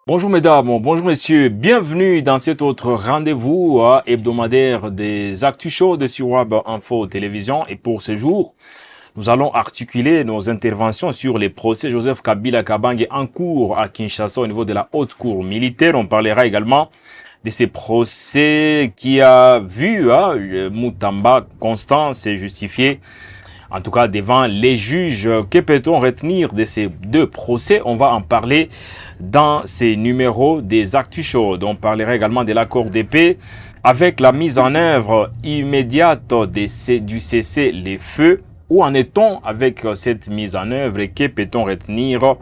Bonjour mesdames, bonjour messieurs, bienvenue dans cet autre rendez-vous hebdomadaire des Actus Chaudes sur Web Info Télévision. Et pour ce jour, nous allons articuler nos interventions sur les procès Joseph Kabila Kabange en cours à Kinshasa au niveau de la haute cour militaire. On parlera également de ces procès qui a vu Moutamba Constant s'est justifié, en tout cas devant les juges. Que peut-on retenir de ces deux procès? On va en parler dans ces numéros des Actus Chaudes. On parlera également de l'accord de paix avec la mise en œuvre immédiate du cessez-le-feu. Où en est-on avec cette mise en œuvre et que peut-on retenir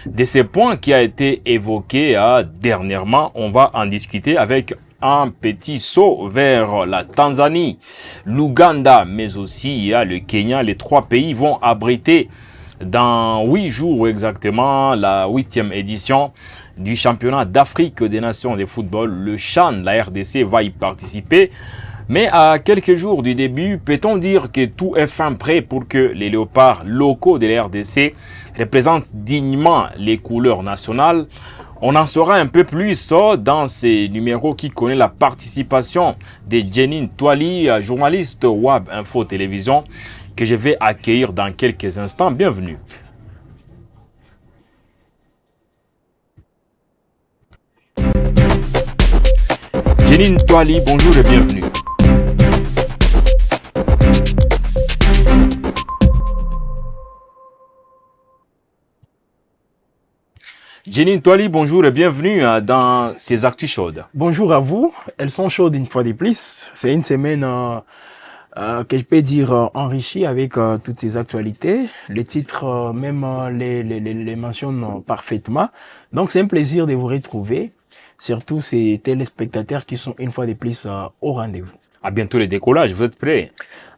de ces points qui a été évoqué dernièrement? On va en discuter avec un petit saut vers la Tanzanie, l'Ouganda, mais aussi le Kenya. Les trois pays vont abriter dans 8 jours exactement la 8e édition du championnat d'Afrique des nations de football, le CHAN. La RDC va y participer. Mais à quelques jours du début, peut-on dire que tout est fin prêt pour que les léopards locaux de la RDC représentent dignement les couleurs nationales? On en saura un peu plus dans ces numéros qui connaît la participation de Jeanine Twali, journaliste Web Info Télévision, que je vais accueillir dans quelques instants. Bienvenue. Jeanine Twali, bonjour et bienvenue. Jeanine Twali, bonjour et bienvenue dans ces Actus Chaudes. Bonjour à vous, elles sont chaudes une fois de plus. C'est une semaine que je peux dire enrichie avec toutes ces actualités. Les titres même les mentionnent parfaitement. Donc c'est un plaisir de vous retrouver, surtout ces téléspectateurs qui sont une fois de plus au rendez-vous. À bientôt le décollage, vous êtes prêts?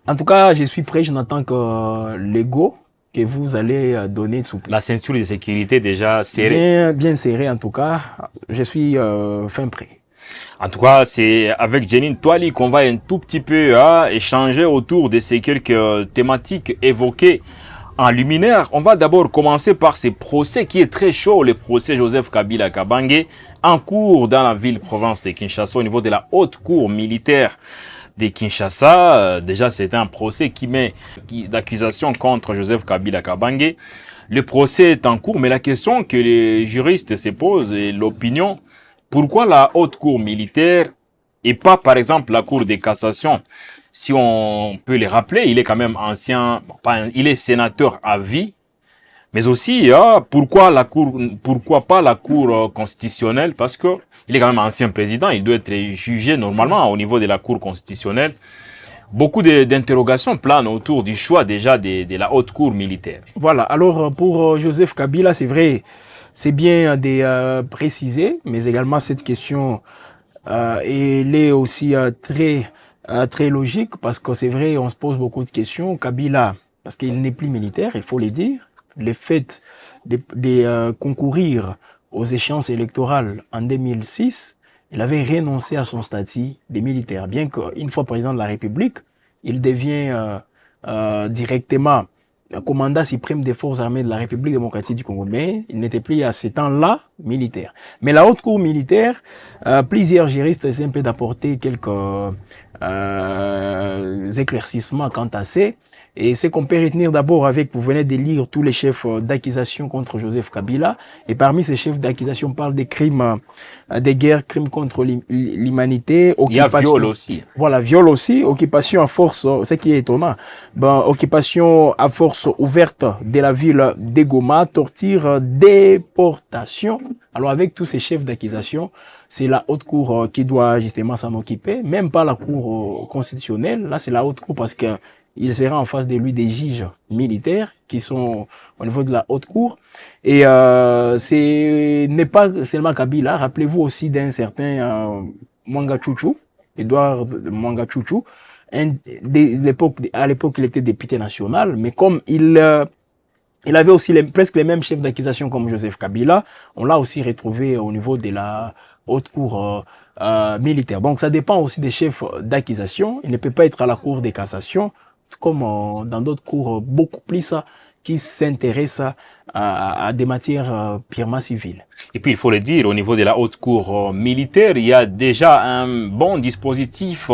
En tout cas, je suis prêt, je n'attends que l'ego que vous allez donner sous la ceinture de sécurité déjà serrée. Bien serrée en tout cas, je suis fin prêt. En tout cas, c'est avec Jeanine Twali qu'on va un tout petit peu échanger autour de ces quelques thématiques évoquées en luminaire. On va d'abord commencer par ces procès qui est très chaud, le procès Joseph Kabila Kabange en cours dans la ville-province de Kinshasa au niveau de la haute cour militaire de Kinshasa. Déjà, c'est un procès qui met d'accusation contre Joseph Kabila Kabange. Le procès est en cours, mais la question que les juristes se posent est l'opinion. Pourquoi la haute cour militaire et pas, par exemple, la cour de cassation? Si on peut les rappeler, il est quand même ancien, il est sénateur à vie. Mais aussi, pourquoi pas la cour constitutionnelle? Parce que il est quand même ancien président, il doit être jugé normalement au niveau de la cour constitutionnelle. Beaucoup d'interrogations planent autour du choix déjà de la haute cour militaire. Voilà, alors pour Joseph Kabila, c'est vrai, c'est bien de préciser, mais également cette question, elle est aussi très logique, parce que c'est vrai, on se pose beaucoup de questions. Kabila, parce qu'il n'est plus militaire, il faut le dire, le fait de concourir aux échéances électorales en 2006, il avait renoncé à son statut de militaire. Bien qu'une fois président de la République, il devient directement commandant suprême des forces armées de la République démocratique du Congo. Mais il n'était plus à ce temps-là militaire. Mais la haute cour militaire, plusieurs juristes essaient un peu d'apporter quelques éclaircissements quant à ça. Et c'est qu'on peut retenir d'abord avec, vous venez de lire tous les chefs d'accusation contre Joseph Kabila. Et parmi ces chefs d'accusation, on parle des crimes de guerre, crimes contre l'humanité. Il y a viol aussi. Voilà, viol aussi, occupation à force, ce qui est étonnant. Ben, occupation à force ouverte de la ville de Goma, torture, déportation. Alors avec tous ces chefs d'accusation, c'est la haute cour qui doit justement s'en occuper. Même pas la cour constitutionnelle. Là, c'est la haute cour parce que il sera en face de lui des juges militaires qui sont au niveau de la haute cour. Et n'est pas seulement Kabila. Rappelez-vous aussi d'un certain Mwanga Chouchou, Edouard Mwanga Chouchou. À l'époque, il était député national, mais comme il avait aussi presque les mêmes chefs d'accusation comme Joseph Kabila, on l'a aussi retrouvé au niveau de la haute cour militaire. Donc ça dépend aussi des chefs d'accusation. Il ne peut pas être à la cour de cassation, comme dans d'autres cours beaucoup plus qui s'intéressent à des matières purement civiles. Et puis, il faut le dire, au niveau de la haute cour militaire, il y a déjà un bon dispositif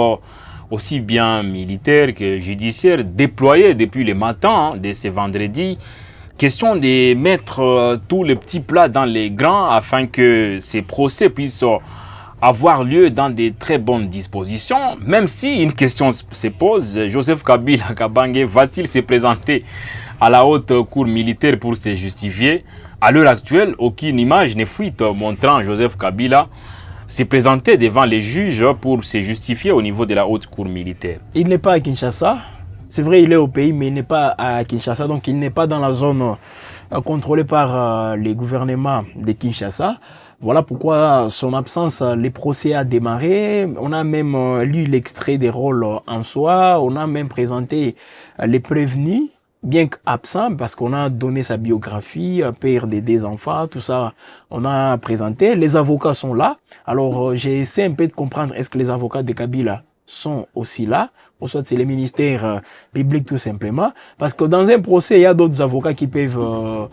aussi bien militaire que judiciaire déployé depuis le matin de ce vendredi. Question de mettre tous les petits plats dans les grands afin que ces procès puissent avoir lieu dans de très bonnes dispositions. Même si une question se pose, Joseph Kabila Kabange va-t-il se présenter à la haute cour militaire pour se justifier? À l'heure actuelle, aucune image ne fuite montrant Joseph Kabila se présenter devant les juges pour se justifier au niveau de la haute cour militaire. Il n'est pas à Kinshasa. C'est vrai, il est au pays, mais il n'est pas à Kinshasa, donc il n'est pas dans la zone contrôlée par les gouvernements de Kinshasa. Voilà pourquoi son absence, les procès a démarré. On a même lu l'extrait des rôles en soi. On a même présenté les prévenus, bien qu'absents, parce qu'on a donné sa biographie, père des enfants, tout ça, on a présenté. Les avocats sont là. Alors, j'essaie un peu de comprendre, est-ce que les avocats de Kabila sont aussi là, ou soit c'est les ministères publics tout simplement, parce que dans un procès, il y a d'autres avocats qui peuvent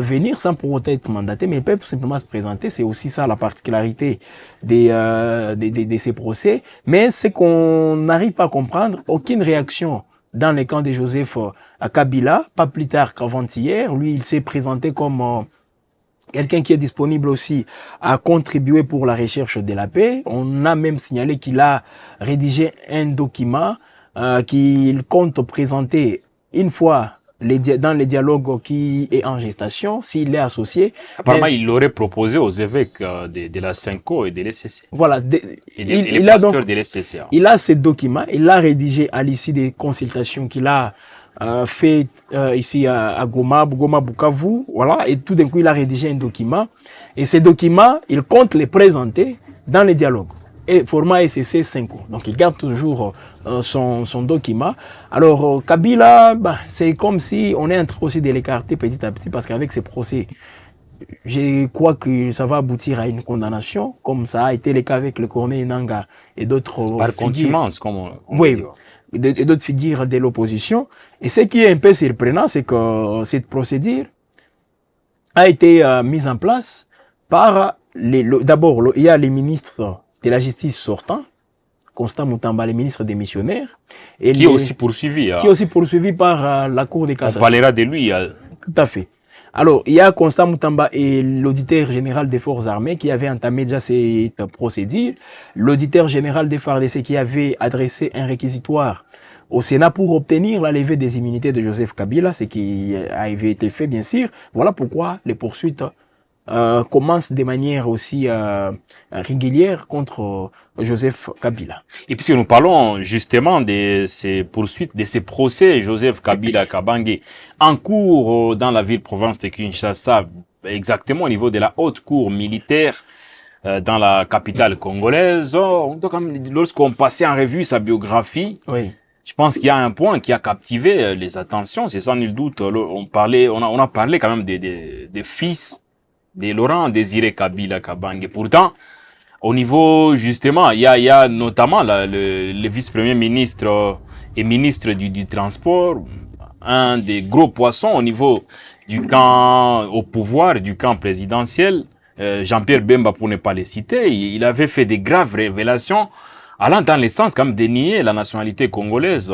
venir sans pour autant être mandatés, mais ils peuvent tout simplement se présenter. C'est aussi ça la particularité de ces procès. Mais c'est qu'on n'arrive pas à comprendre, aucune réaction dans les camps de Joseph Kabila, pas plus tard qu'avant-hier. Lui, il s'est présenté comme quelqu'un qui est disponible aussi à contribuer pour la recherche de la paix. On a même signalé qu'il a rédigé un document qu'il compte présenter une fois dans les dialogues qui est en gestation, s'il est associé. Apparemment, il l'aurait proposé aux évêques de la Cinco et de l'ECC. Voilà. Il a donc, de l'ECC. Il a ce document, il l'a rédigé à l'issue des consultations qu'il a fait ici à Goma, Bukavu, voilà, et tout d'un coup il a rédigé un document, et ces documents, il compte les présenter dans les dialogues, et format SCC 5. Donc il garde toujours son document. Alors Kabila, c'est comme si on est en train aussi de l'écarter petit à petit, parce qu'avec ces procès, je crois que ça va aboutir à une condamnation, comme ça a été le cas avec le Corneille Nangaa et d'autres. Par contumace, comme on oui. dit. Et d'autres figures de l'opposition. Et ce qui est un peu surprenant, c'est que cette procédure a été mise en place par d'abord, il y a les ministres de la justice sortants, Constant Moutamba, les ministres démissionnaires. Et qui est aussi poursuivi. Qui est aussi poursuivi par la Cour des cassations. On parlera de lui. Tout à fait. Alors, il y a Constant Moutamba et l'auditeur général des forces armées qui avaient entamé déjà cette procédure. L'auditeur général des FARDC qui avait adressé un réquisitoire au Sénat pour obtenir la levée des immunités de Joseph Kabila, ce qui avait été fait, bien sûr. Voilà pourquoi les poursuites commencent de manière aussi régulière contre Joseph Kabila. Et puisque nous parlons justement de ces poursuites, de ces procès Joseph Kabila Kabange en cours dans la ville-province de Kinshasa, exactement au niveau de la haute cour militaire dans la capitale congolaise. Donc, lorsqu'on passait en revue sa biographie, oui. Je pense qu'il y a un point qui a captivé les attentions, c'est sans nul doute. On a parlé quand même des fils de Laurent Désiré Kabila Kabange. Pourtant, au niveau, justement, il y a notamment le vice-premier ministre et ministre du transport, un des gros poissons au niveau du camp au pouvoir, du camp présidentiel, Jean-Pierre Bemba pour ne pas les citer. Il avait fait des graves révélations allant dans le sens quand même de nier la nationalité congolaise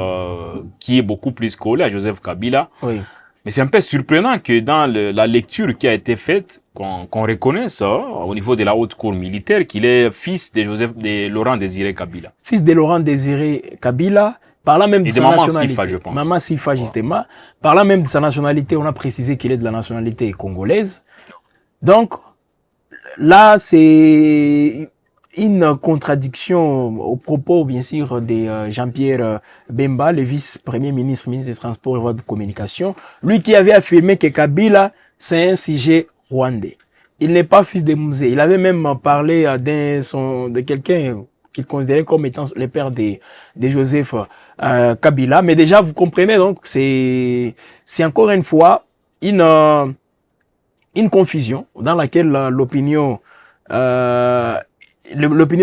qui est beaucoup plus collée à Joseph Kabila. Oui. Mais c'est un peu surprenant que dans la lecture qui a été faite, qu'on reconnaisse au niveau de la haute cour militaire qu'il est fils de Laurent Désiré Kabila. Fils de Laurent Désiré Kabila, par là même de sa nationalité. Sifa, je pense. Maman Sifa, justement. Par là même de sa nationalité, on a précisé qu'il est de la nationalité congolaise. Donc, là, c'est une contradiction au propos, bien sûr, de Jean-Pierre Bemba, le vice-premier ministre, ministre des Transports et voies de communication. Lui qui avait affirmé que Kabila, c'est un sujet rwandais. Il n'est pas fils de Mouzé. Il avait même parlé de quelqu'un qu'il considérait comme étant le père de Joseph Kabila. Mais déjà, vous comprenez, donc, c'est encore une fois une confusion dans laquelle l'opinion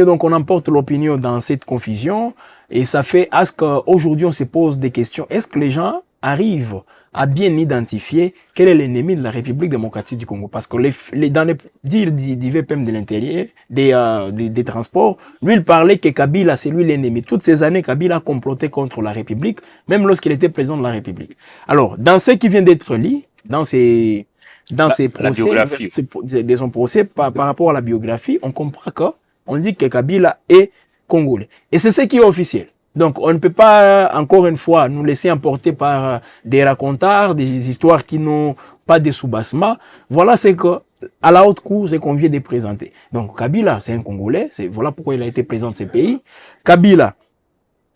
donc on emporte l'opinion dans cette confusion et ça fait à ce qu'aujourd'hui on se pose des questions. Est-ce que les gens arrivent à bien identifier quel est l'ennemi de la République démocratique du Congo. Parce que dans les dires du VPM de l'intérieur, des transports, lui, il parlait que Kabila, c'est lui l'ennemi. Toutes ces années, Kabila a comploté contre la République, même lorsqu'il était président de la République. Alors, dans ce qui vient d'être lu, dans ses procès, de son procès par rapport à la biographie, on comprend qu'on dit que Kabila est congolais. Et c'est ce qui est officiel. Donc, on ne peut pas, encore une fois, nous laisser emporter par des racontards, des histoires qui n'ont pas de soubassement. Voilà ce que, à la haute cour, c'est qu'on vient de présenter. Donc, Kabila, c'est un Congolais. Voilà pourquoi il a été président de ce pays. Kabila,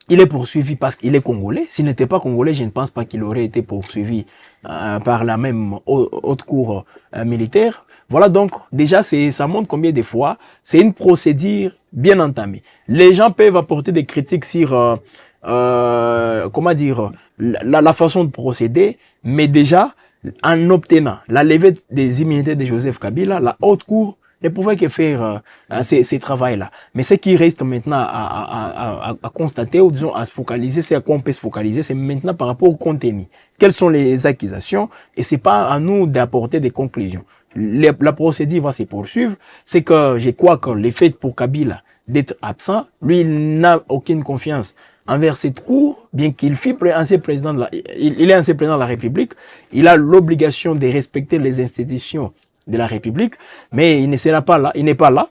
il est poursuivi parce qu'il est Congolais. S'il n'était pas Congolais, je ne pense pas qu'il aurait été poursuivi par la même haute cour militaire. Voilà donc, déjà, ça montre combien de fois c'est une procédure bien entamée. Les gens peuvent apporter des critiques sur, comment dire, la façon de procéder, mais déjà, en obtenant la levée des immunités de Joseph Kabila, la haute cour ne pouvait que faire ces travaux-là. Mais ce qui reste maintenant à constater, ou disons à se focaliser, c'est à quoi on peut se focaliser, c'est maintenant par rapport au contenu. Quelles sont les accusations? Et c'est pas à nous d'apporter des conclusions. La procédure va se poursuivre. C'est que je crois que le fait pour Kabila d'être absent, lui, il n'a aucune confiance envers cette cour, bien qu'il fût ancien président il est ancien président de la République, il a l'obligation de respecter les institutions de la République, mais il ne sera pas là, il n'est pas là,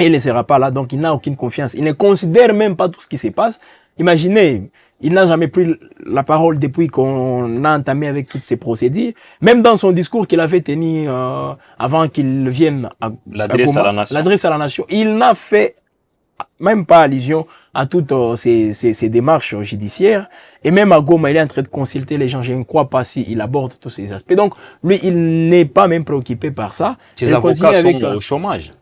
et il ne sera pas là, donc il n'a aucune confiance. Il ne considère même pas tout ce qui se passe. Imaginez, il n'a jamais pris la parole depuis qu'on a entamé avec toutes ces procédures. Même dans son discours qu'il avait tenu avant qu'il vienne à l'adresse à la nation, il n'a fait même pas allusion à toutes ces démarches judiciaires. Et même à Goma, il est en train de consulter les gens. Je ne crois pas s'il aborde tous ces aspects. Donc, lui, il n'est pas même préoccupé par ça. Ses avocats sont au chômage.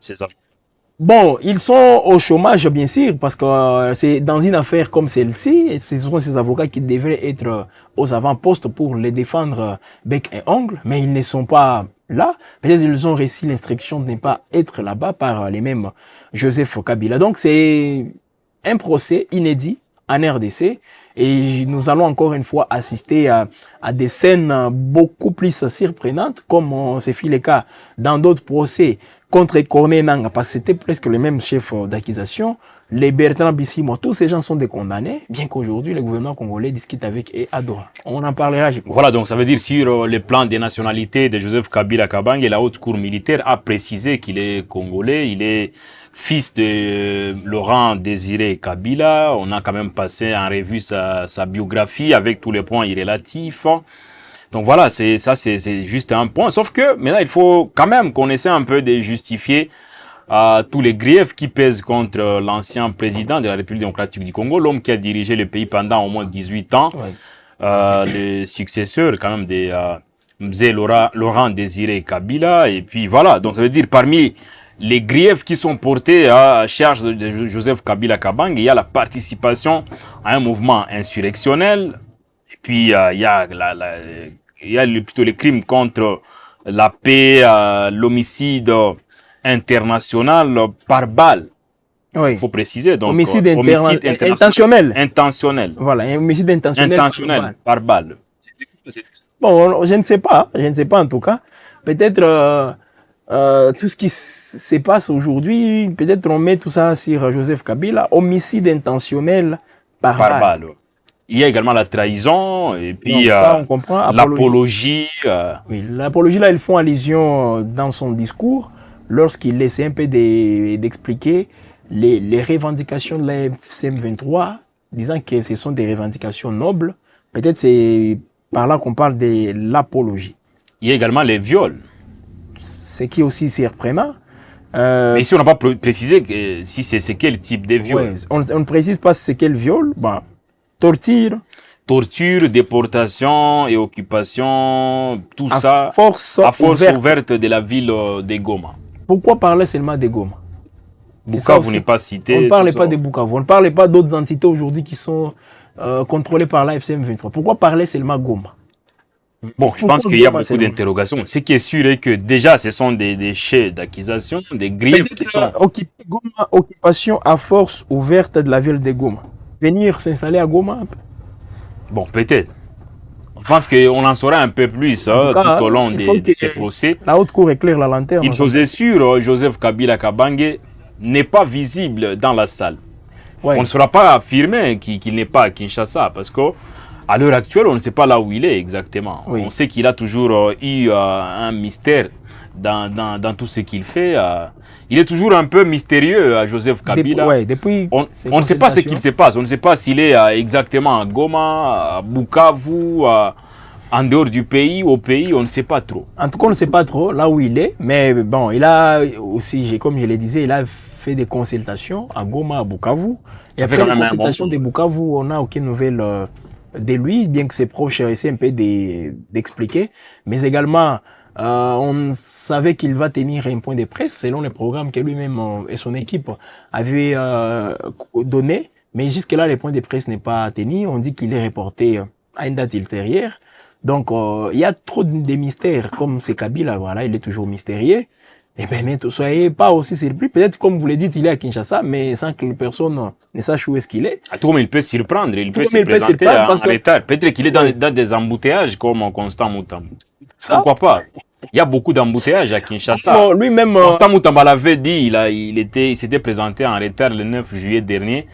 Bon, ils sont au chômage, bien sûr, parce que c'est dans une affaire comme celle-ci, ce sont ces avocats qui devraient être aux avant-postes pour les défendre bec et ongle, mais ils ne sont pas là. Peut-être ils ont reçu l'instruction de ne pas être là-bas par les mêmes Joseph Kabila. Donc c'est un procès inédit en RDC et nous allons encore une fois assister à des scènes beaucoup plus surprenantes, comme c'est fait le cas dans d'autres procès contre Corneille Nangaa, parce que c'était presque le même chef d'accusation, les Bertrand Bisimwa, tous ces gens sont des condamnés, bien qu'aujourd'hui le gouvernement congolais discute avec eux à Doha. On en parlera. Voilà, donc ça veut dire sur le plan des nationalités de Joseph Kabila Kabange, la haute cour militaire a précisé qu'il est congolais, il est fils de Laurent Désiré Kabila. On a quand même passé en revue sa biographie avec tous les points irrélatifs. Donc voilà, c'est juste un point. Sauf que maintenant, il faut quand même qu'on essaie un peu de justifier tous les griefs qui pèsent contre l'ancien président de la République démocratique du Congo, l'homme qui a dirigé le pays pendant au moins 18 ans, le successeur quand même de Mzee Laurent Désiré Kabila. Et puis voilà, donc ça veut dire parmi les griefs qui sont portés à charge de Joseph Kabila Kabange, il y a la participation à un mouvement insurrectionnel. Et puis il y a plutôt les crimes contre la paix, l'homicide international par balle. Oui. Il faut préciser. Donc, homicide intentionnel. Intentionnel. Voilà, un homicide intentionnel. Par balle. Bon, je ne sais pas en tout cas. Peut-être tout ce qui se passe aujourd'hui, peut-être on met tout ça sur Joseph Kabila, homicide intentionnel par balle. Il y a également la trahison et puis on comprend. L'apologie. Oui, l'apologie là, ils font allusion dans son discours lorsqu'il essaie un peu d'expliquer les revendications de la FCM23, disant que ce sont des revendications nobles. Peut-être c'est par là qu'on parle de l'apologie. Il y a également les viols. Ce qui est aussi surprenant. Mais ici, on n'a pas précisé que, si c'est quel type de viol. Ouais, on ne précise pas c'est quel viol. Bah, torture, déportation et occupation, tout ça à force ouverte de la ville de Goma. Pourquoi parler seulement de Goma? Bukavu n'est pas cité. On ne parlait pas de Bukavu, on ne parlait pas d'autres entités aujourd'hui qui sont contrôlées par la FCM23. Pourquoi parler seulement Goma? Bon, je pense qu'il y a beaucoup d'interrogations. Ce qui est sûr est que déjà, ce sont des chefs d'accusation, des griefs qui sont... Goma, occupation à force ouverte de la ville de Goma. Venir s'installer à Goma? Bon, peut-être. Je pense qu'on en saura un peu plus cas, tout au long il faut de ces procès. La haute cour éclaire la lanterne. Une chose est sûre, Joseph Kabila Kabange n'est pas visible dans la salle. Ouais. On ne saura pas affirmer qu'il n'est pas à Kinshasa parce que à l'heure actuelle, on ne sait pas là où il est exactement. Oui. On sait qu'il a toujours eu un mystère dans tout ce qu'il fait. Il est toujours un peu mystérieux à Joseph Kabila. Depuis on ne sait pas ce qu'il se passe. On ne sait pas s'il est exactement à Goma, à Bukavu, en dehors du pays, au pays, on ne sait pas trop. En tout cas, on ne sait pas trop là où il est. Mais bon, il a aussi, comme je le disais, il a fait des consultations à Goma, à Bukavu. Et après les consultations de Bukavu, on n'a aucune nouvelle de lui, bien que ses proches essaient un peu d'expliquer. Mais également, on savait qu'il va tenir un point de presse selon le programme que lui-même et son équipe avaient donné. Mais jusque-là, le point de presse n'est pas tenu. On dit qu'il est reporté à une date ultérieure. Donc, il y a trop de mystères, comme c'est Kabila, voilà, il est toujours mystérieux. Eh bien, ne soyez pas aussi surpris. Peut-être, comme vous le dites, il est à Kinshasa, mais sans que personne ne sache où est-ce qu'il est. À tout moment, il peut surprendre, il peut se présenter en retard. Peut-être qu'il est dans des embouteillages comme Constant Mutamba. Pourquoi pas? Il y a beaucoup d'embouteillages à Kinshasa. Bon, lui-même, Constant Mutamba l'avait dit, il s'était présenté en retard le 9 juillet dernier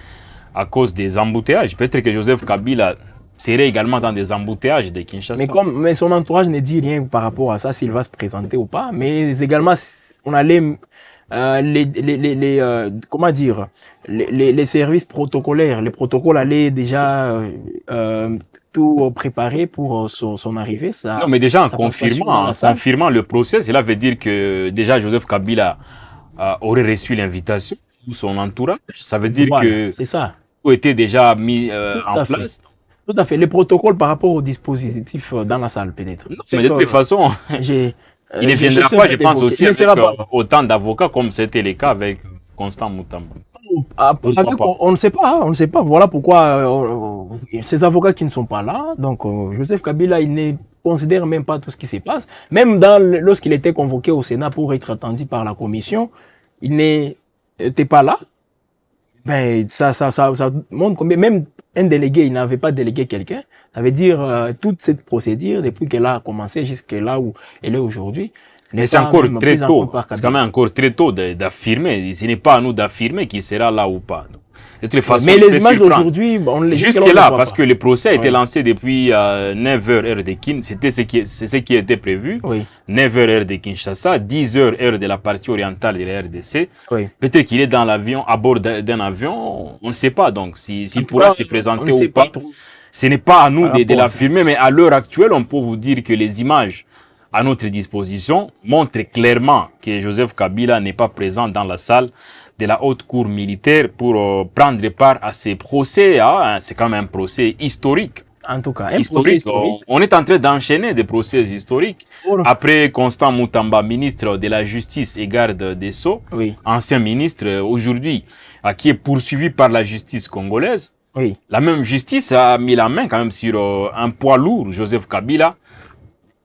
à cause des embouteillages. Peut-être que Joseph Kabila serait également dans des embouteillages de Kinshasa. Mais son entourage ne dit rien par rapport à ça, s'il va se présenter ou pas. Mais également, on allait comment dire, les services protocolaires, les protocoles allaient déjà tout préparer pour son arrivée. Ça, non, mais déjà en confirmant le procès, cela veut dire que déjà Joseph Kabila aurait reçu l'invitation ou son entourage. Ça veut dire que c'est ça. Tout était déjà mis en place. Tout à fait. Les protocoles par rapport au dispositif dans la salle, peut-être. Mais de toute façon, il ne viendra pas, je pense, aussi avec autant d'avocats comme c'était le cas avec Constant Mutamba. On ne sait pas, on ne sait pas. Voilà pourquoi ces avocats qui ne sont pas là. Donc, Joseph Kabila, il ne considère même pas tout ce qui se passe. Même lorsqu'il était convoqué au Sénat pour être attendu par la commission, il n'était pas là. Ben, ça montre combien, même un délégué, il n'avait pas délégué quelqu'un. Ça veut dire, toute cette procédure, depuis qu'elle a commencé jusqu'à là où elle est aujourd'hui. Mais c'est encore très tôt. C'est quand même encore très tôt d'affirmer. Ce n'est pas à nous d'affirmer qu'il sera là ou pas. De toutes les façons, mais les images d'aujourd'hui, jusque là, parce que le procès a été lancé depuis 9h heure de Kinshasa, c'est ce qui était prévu. Oui. 9h heure de Kinshasa, 10h heure de la partie orientale de la RDC. Oui. Peut-être qu'il est dans l'avion, à bord d'un avion, on ne sait pas. Donc, s'il pourra se présenter ou pas, ce n'est pas à nous de l'affirmer, mais à l'heure actuelle, on peut vous dire que les images à notre disposition montrent clairement que Joseph Kabila n'est pas présent dans la salle de la haute cour militaire pour prendre part à ces procès. C'est quand même un procès historique. En tout cas, historique. On est en train d'enchaîner des procès historiques. Après Constant Mutamba, ministre de la Justice et garde des Sceaux, ancien ministre aujourd'hui, qui est poursuivi par la justice congolaise. Oui. La même justice a mis la main quand même sur un poids lourd, Joseph Kabila.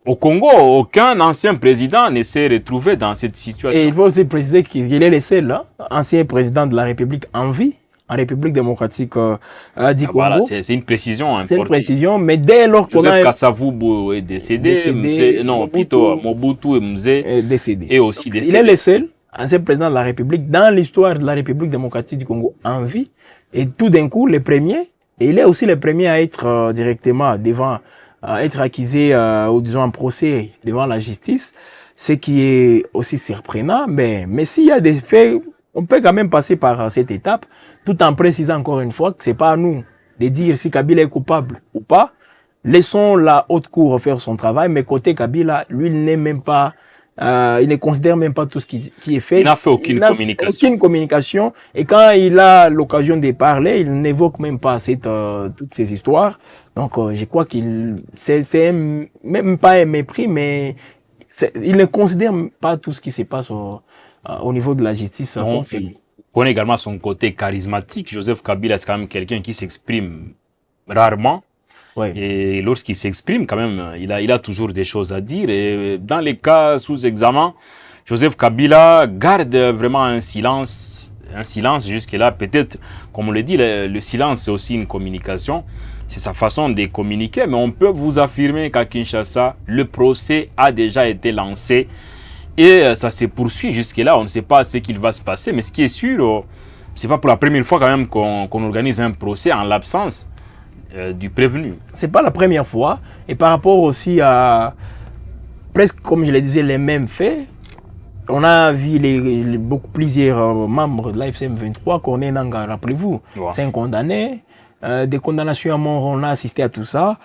Au Congo, aucun ancien président ne s'est retrouvé dans cette situation. Et il faut aussi préciser qu'il est le seul ancien président de la République en vie, en République démocratique du Congo. Voilà, c'est une précision importante. C'est une précision, mais dès lors qu'on a... Joseph Kasavubu est décédé, non, plutôt Mobutu est décédé. Et aussi décédé. Il est le seul ancien président de la République dans l'histoire de la République démocratique du Congo en vie. Et tout d'un coup, le premier, et il est aussi le premier à être directement devant... être accusé ou disons en procès devant la justice, ce qui est aussi surprenant, mais s'il y a des faits, on peut quand même passer par cette étape, tout en précisant encore une fois que c'est pas à nous de dire si Kabila est coupable ou pas. Laissons la haute cour faire son travail, mais côté Kabila, lui, il n'est même pas, il ne considère même pas tout ce qui est fait. Il n'a fait aucune communication. Aucune communication. Et quand il a l'occasion de parler, il n'évoque même pas toutes ces histoires. Donc, je crois c'est même pas un mépris, mais il ne considère pas tout ce qui se passe au niveau de la justice. On connaît également son côté charismatique. Joseph Kabila, c'est quand même quelqu'un qui s'exprime rarement. Ouais. Et lorsqu'il s'exprime, quand même, il a toujours des choses à dire. Et dans les cas sous examen, Joseph Kabila garde vraiment un silence un silence jusque-là. Peut-être, comme on le dit, le silence, c'est aussi une communication. C'est sa façon de communiquer. Mais on peut vous affirmer qu'à Kinshasa, le procès a déjà été lancé. Et ça se poursuit jusque-là. On ne sait pas ce qu'il va se passer. Mais ce qui est sûr, c'est pas pour la première fois quand même qu'on organise un procès en l'absence du prévenu. C'est pas la première fois. Et par rapport aussi à, presque comme je le disais, les mêmes faits, on a vu beaucoup plusieurs membres de l'AFCM 23, Corneille Nangaa, rappelez-vous, Ouais. c'est un condamné. Des condamnations à mort, on a assisté à tout ça.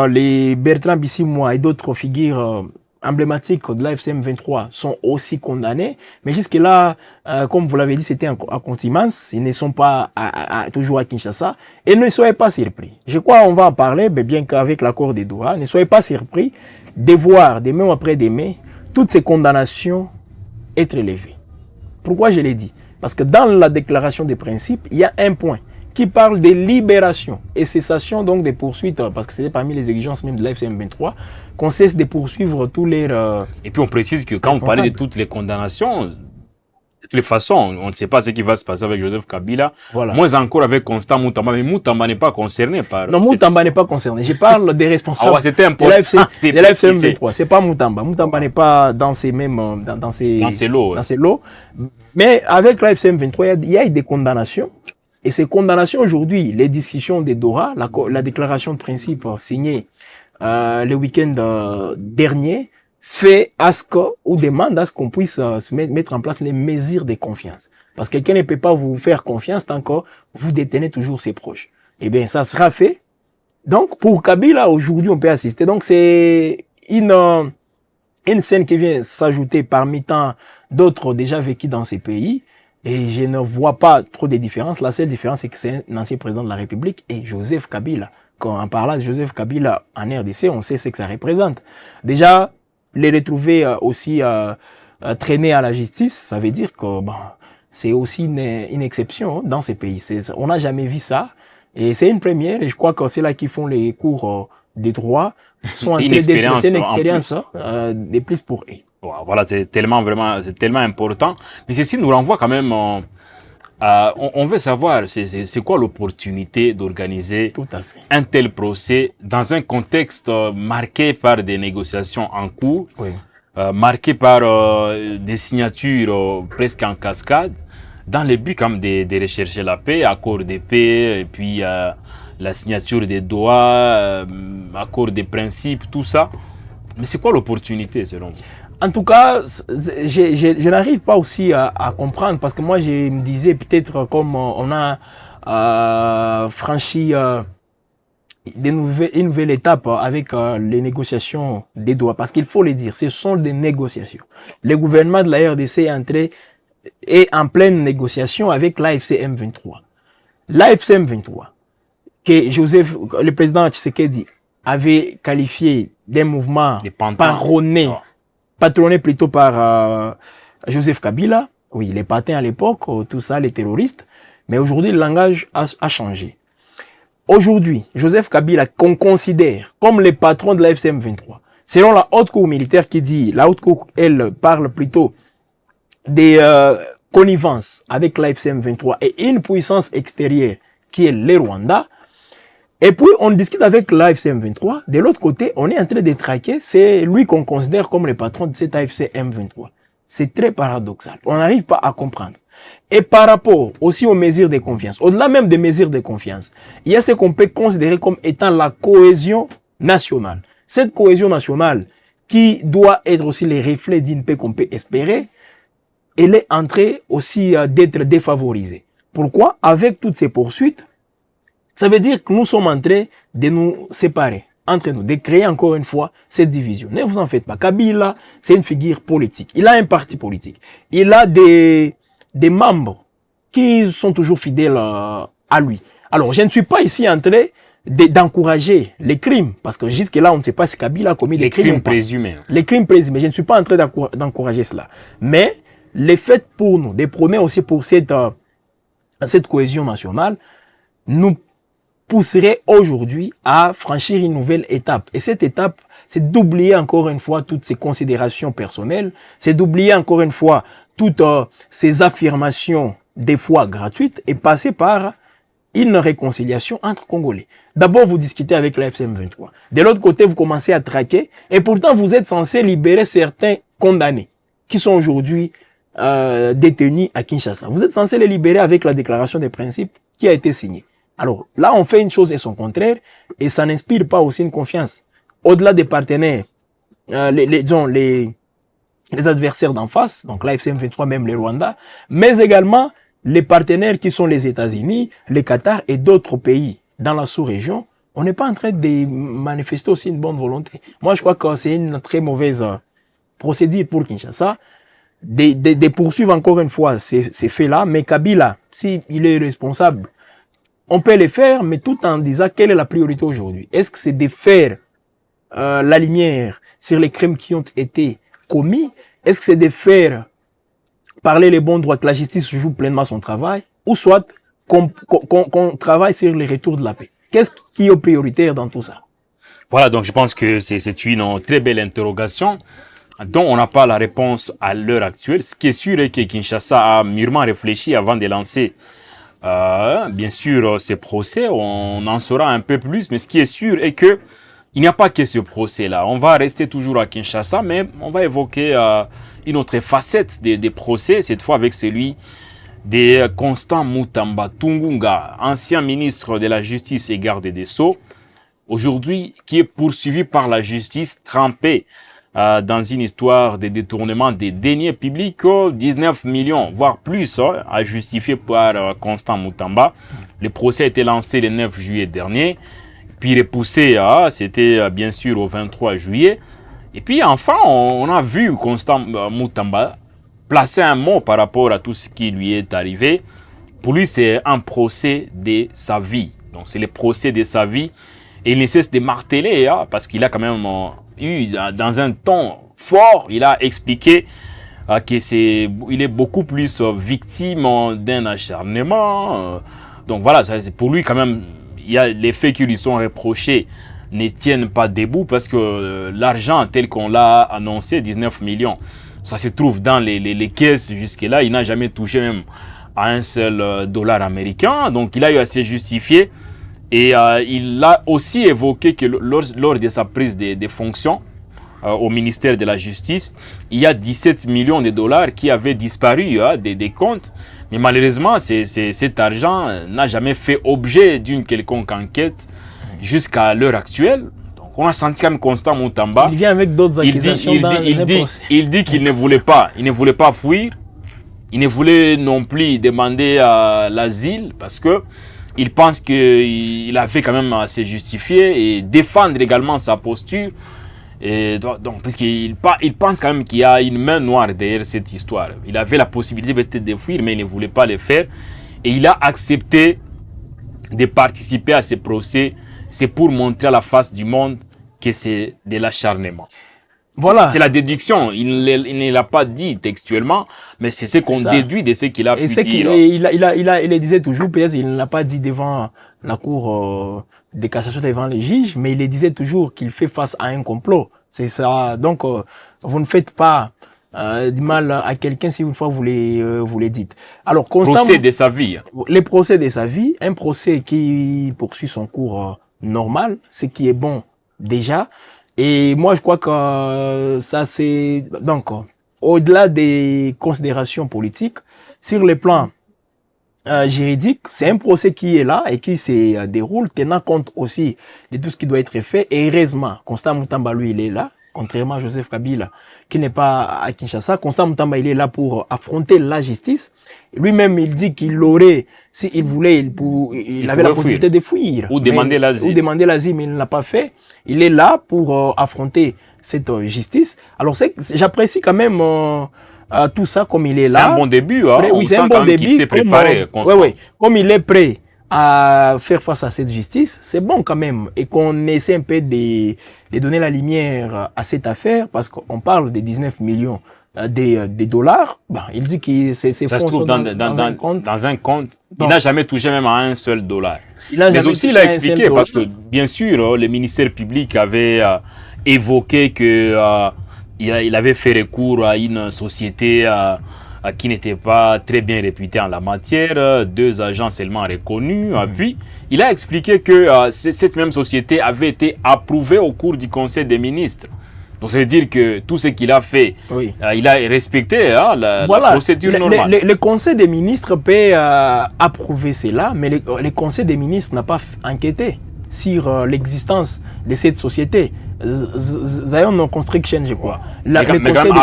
Les Bertrand Bissimois et d'autres figures emblématiques de l'AFCM 23 sont aussi condamnés. Mais jusque-là, comme vous l'avez dit, c'était à contumace. Ils ne sont pas toujours à Kinshasa. Et ne soyez pas surpris. Je crois qu'on va en parler, mais bien qu'avec l'accord des Doha, ne soyez pas surpris de voir, demain après demain, toutes ces condamnations être élevées. Pourquoi je l'ai dit? Parce que dans la déclaration des principes, il y a un point qui parle de libération et cessation donc des poursuites, parce que c'était parmi les exigences même de l'AFCM 23, qu'on cesse de poursuivre tous les... Et puis on précise que quand on parlait de toutes les condamnations, de toutes les façons, on ne sait pas ce qui va se passer avec Joseph Kabila. Voilà. Moins encore avec Constant Moutamba, mais Moutamba n'est pas concerné par... Non, Moutamba n'est pas concerné. Je parle des responsables Ah ouais, c'était important de l'AFCM 23. C'est pas Moutamba. Moutamba n'est pas dans ces mêmes... Dans ces lots. Dans ces lots. Mais avec l'AFCM 23, il y a eu des condamnations. Et ces condamnations aujourd'hui, les discussions des Doha, la déclaration de principe signée le week-end dernier, fait à ce que, ou demande à ce qu'on puisse mettre en place les mesures de confiance. Parce que quelqu'un ne peut pas vous faire confiance tant que vous détenez toujours ses proches. Eh bien, ça sera fait. Donc, pour Kabila, aujourd'hui, on peut assister. Donc, c'est une scène qui vient s'ajouter parmi tant d'autres déjà vécus dans ces pays. Et je ne vois pas trop de différences. La seule différence, c'est que c'est un ancien président de la République et Joseph Kabila. Quand on parle de Joseph Kabila en RDC, on sait ce que ça représente. Déjà, les retrouver aussi traîner à la justice, ça veut dire que bon, c'est aussi une exception dans ces pays. On n'a jamais vu ça. Et c'est une première. Et je crois que c'est là qui font les cours des droits. C'est une expérience de plus pour eux. Voilà, c'est tellement important. Mais ceci nous renvoie quand même, on veut savoir, c'est quoi l'opportunité d'organiser un tel procès dans un contexte marqué par des négociations en cours, oui. Marqué par des signatures presque en cascade, dans le but comme de rechercher la paix, accord de paix, et puis la signature des Doha, accord des principes, tout ça. Mais c'est quoi l'opportunité selon vous? En tout cas, je n'arrive pas aussi à comprendre parce que moi, je me disais peut-être comme on a franchi une nouvelle étape avec les négociations des Doha. Parce qu'il faut le dire, ce sont des négociations. Le gouvernement de la RDC est en pleine négociation avec l'AFCM 23. L'AFCM 23, que le président Tshisekedi avait qualifié d'un mouvement patronné plutôt par Joseph Kabila. Oui, les patins à l'époque, tout ça, les terroristes. Mais aujourd'hui, le langage a changé. Aujourd'hui, Joseph Kabila, qu'on considère comme le patron de la FCM 23, selon la haute cour militaire qui dit, la haute cour, elle parle plutôt des connivences avec la FCM 23 et une puissance extérieure qui est le Rwanda. Et puis, on discute avec l'AFC M23. De l'autre côté, on est en train de traquer. C'est lui qu'on considère comme le patron de cet AFC M23. C'est très paradoxal. On n'arrive pas à comprendre. Et par rapport aussi aux mesures de confiance, au-delà même des mesures de confiance, il y a ce qu'on peut considérer comme étant la cohésion nationale. Cette cohésion nationale qui doit être aussi le reflet d'une paix qu'on peut espérer, elle est en train aussi d'être défavorisée. Pourquoi? Avec toutes ces poursuites, ça veut dire que nous sommes en train de nous séparer entre nous, de créer encore une fois cette division. Ne vous en faites pas. Kabila, c'est une figure politique. Il a un parti politique. Il a des membres qui sont toujours fidèles à lui. Alors, je ne suis pas ici en train d'encourager les crimes, parce que jusque-là, on ne sait pas si Kabila a commis des crimes présumés. Les crimes présumés. Je ne suis pas en train d'encourager cela. Mais, les faits pour nous, des promesses aussi pour cette cohésion nationale, nous pousserait aujourd'hui à franchir une nouvelle étape. Et cette étape, c'est d'oublier encore une fois toutes ces considérations personnelles, c'est d'oublier encore une fois toutes ces affirmations des fois gratuite, est passé par une réconciliation entre Congolais. D'abord, vous discutez avec la FCM23. De l'autre côté, vous commencez à traquer. Et pourtant, vous êtes censé libérer certains condamnés qui sont aujourd'hui détenus à Kinshasa. Vous êtes censé les libérer avec la déclaration des principes qui a été signée. Alors là, on fait une chose et son contraire. Et ça n'inspire pas aussi une confiance. Au-delà des partenaires, les adversaires d'en face, donc la FCM23, même les Rwanda, mais également les partenaires qui sont les États-Unis, les Qatar et d'autres pays dans la sous-région, on n'est pas en train de manifester aussi une bonne volonté. Moi, je crois que c'est une très mauvaise procédure pour Kinshasa de poursuivre encore une fois ces faits-là. Mais Kabila, s'il est responsable, on peut les faire, mais tout en disant quelle est la priorité aujourd'hui. Est-ce que c'est de faire la lumière sur les crimes qui ont été commis? Est-ce que c'est de faire parler les bons droits, que la justice joue pleinement son travail, ou soit qu'on travaille sur le retour de la paix? Qu'est-ce qui est prioritaire dans tout ça? Voilà, donc je pense que c'est une très belle interrogation dont on n'a pas la réponse à l'heure actuelle. Ce qui est sûr est que Kinshasa a mûrement réfléchi avant de lancer bien sûr ces procès. On en saura un peu plus, mais ce qui est sûr est que il n'y a pas que ce procès-là. On va rester toujours à Kinshasa, mais on va évoquer une autre facette des procès, cette fois avec celui de Constant Mutamba Tungunga, ancien ministre de la Justice et garde des Sceaux, aujourd'hui qui est poursuivi par la justice, trempé dans une histoire de détournement des deniers publics, 19 millions, voire plus, à justifier par Constant Mutamba. Le procès a été lancé le 9 juillet dernier, puis repoussé, c'était bien sûr au 23 juillet. Et puis enfin, on a vu Constant Mutamba placer un mot par rapport à tout ce qui lui est arrivé. Pour lui, c'est un procès de sa vie. Donc c'est le procès de sa vie. Et il ne cesse de marteler, parce qu'il a quand même eu, dans un ton fort, il a expliqué qu'il est beaucoup plus victime d'un acharnement. Donc voilà, pour lui quand même, il y a les faits qui lui sont reprochés ne tiennent pas debout parce que l'argent tel qu'on l'a annoncé, 19 millions, ça se trouve dans les caisses jusque-là. Il n'a jamais touché même à un seul dollar américain. Donc il a eu à se justifier. Et il a aussi évoqué que lors de sa prise de fonctions au ministère de la Justice, il y a 17 millions de dollars qui avaient disparu des comptes. Mais malheureusement, cet argent n'a jamais fait objet d'une quelconque enquête jusqu'à l'heure actuelle. Donc, on a senti comme Constant Mutamba. Il vient avec d'autres accusations il dit qu'il ne voulait pas fuir. Il ne voulait non plus demander l'asile parce que il pense qu'il avait quand même à se justifier et défendre également sa posture. Et donc, parce qu'il pense quand même qu'il y a une main noire derrière cette histoire. Il avait la possibilité peut-être de fuir, mais il ne voulait pas le faire. Et il a accepté de participer à ce procès. C'est pour montrer à la face du monde que c'est de l'acharnement. Voilà. C'est la déduction. Il ne l'a pas dit textuellement, mais c'est ce qu'on déduit de ce qu'il a pu dire. Il le disait toujours, peut-être il ne l'a pas dit devant la cour de cassation, devant les juges, mais il le disait toujours qu'il fait face à un complot. C'est ça. Donc, vous ne faites pas du mal à quelqu'un si une fois vous les dites. Alors, constamment. Procès de sa vie. Les procès de sa vie, un procès qui poursuit son cours normal, ce qui est bon déjà. Et moi, je crois que ça, c'est... Donc, au-delà des considérations politiques, sur le plan juridique, c'est un procès qui est là et qui se déroule, tenant compte aussi de tout ce qui doit être fait. Et heureusement, Constant Mutamba, lui, il est là, contrairement à Joseph Kabila, qui n'est pas à Kinshasa. Constant Mutamba, il est là pour affronter la justice. Lui-même, il dit qu'il aurait, s'il voulait, il avait la possibilité de fuir. Ou demander l'asile. Ou demander l'asile, mais il ne l'a pas fait. Il est là pour affronter cette justice. Alors, j'apprécie quand même tout ça comme il est là. C'est un bon début. Oui, c'est un bon début. Il s'est préparé. Comme il est prêt à faire face à cette justice, c'est bon quand même. Et qu'on essaie un peu de donner la lumière à cette affaire, parce qu'on parle de 19 millions des dollars. Il dit que ces fonds se trouve dans un compte. Dans un compte. Il n'a jamais touché même à un seul dollar. Mais aussi, il a expliqué, parce que, bien sûr, le ministère public avait évoqué que il avait fait recours à une société qui n'était pas très bien réputé en la matière, 2 agents seulement reconnus. Puis, il a expliqué que cette même société avait été approuvée au cours du Conseil des ministres. Donc, ça veut dire que tout ce qu'il a fait, il a respecté la procédure normale. Le Conseil des ministres peut approuver cela, mais le Conseil des ministres n'a pas enquêté sur l'existence de cette société. Zion Construction, je crois. Mais quand même,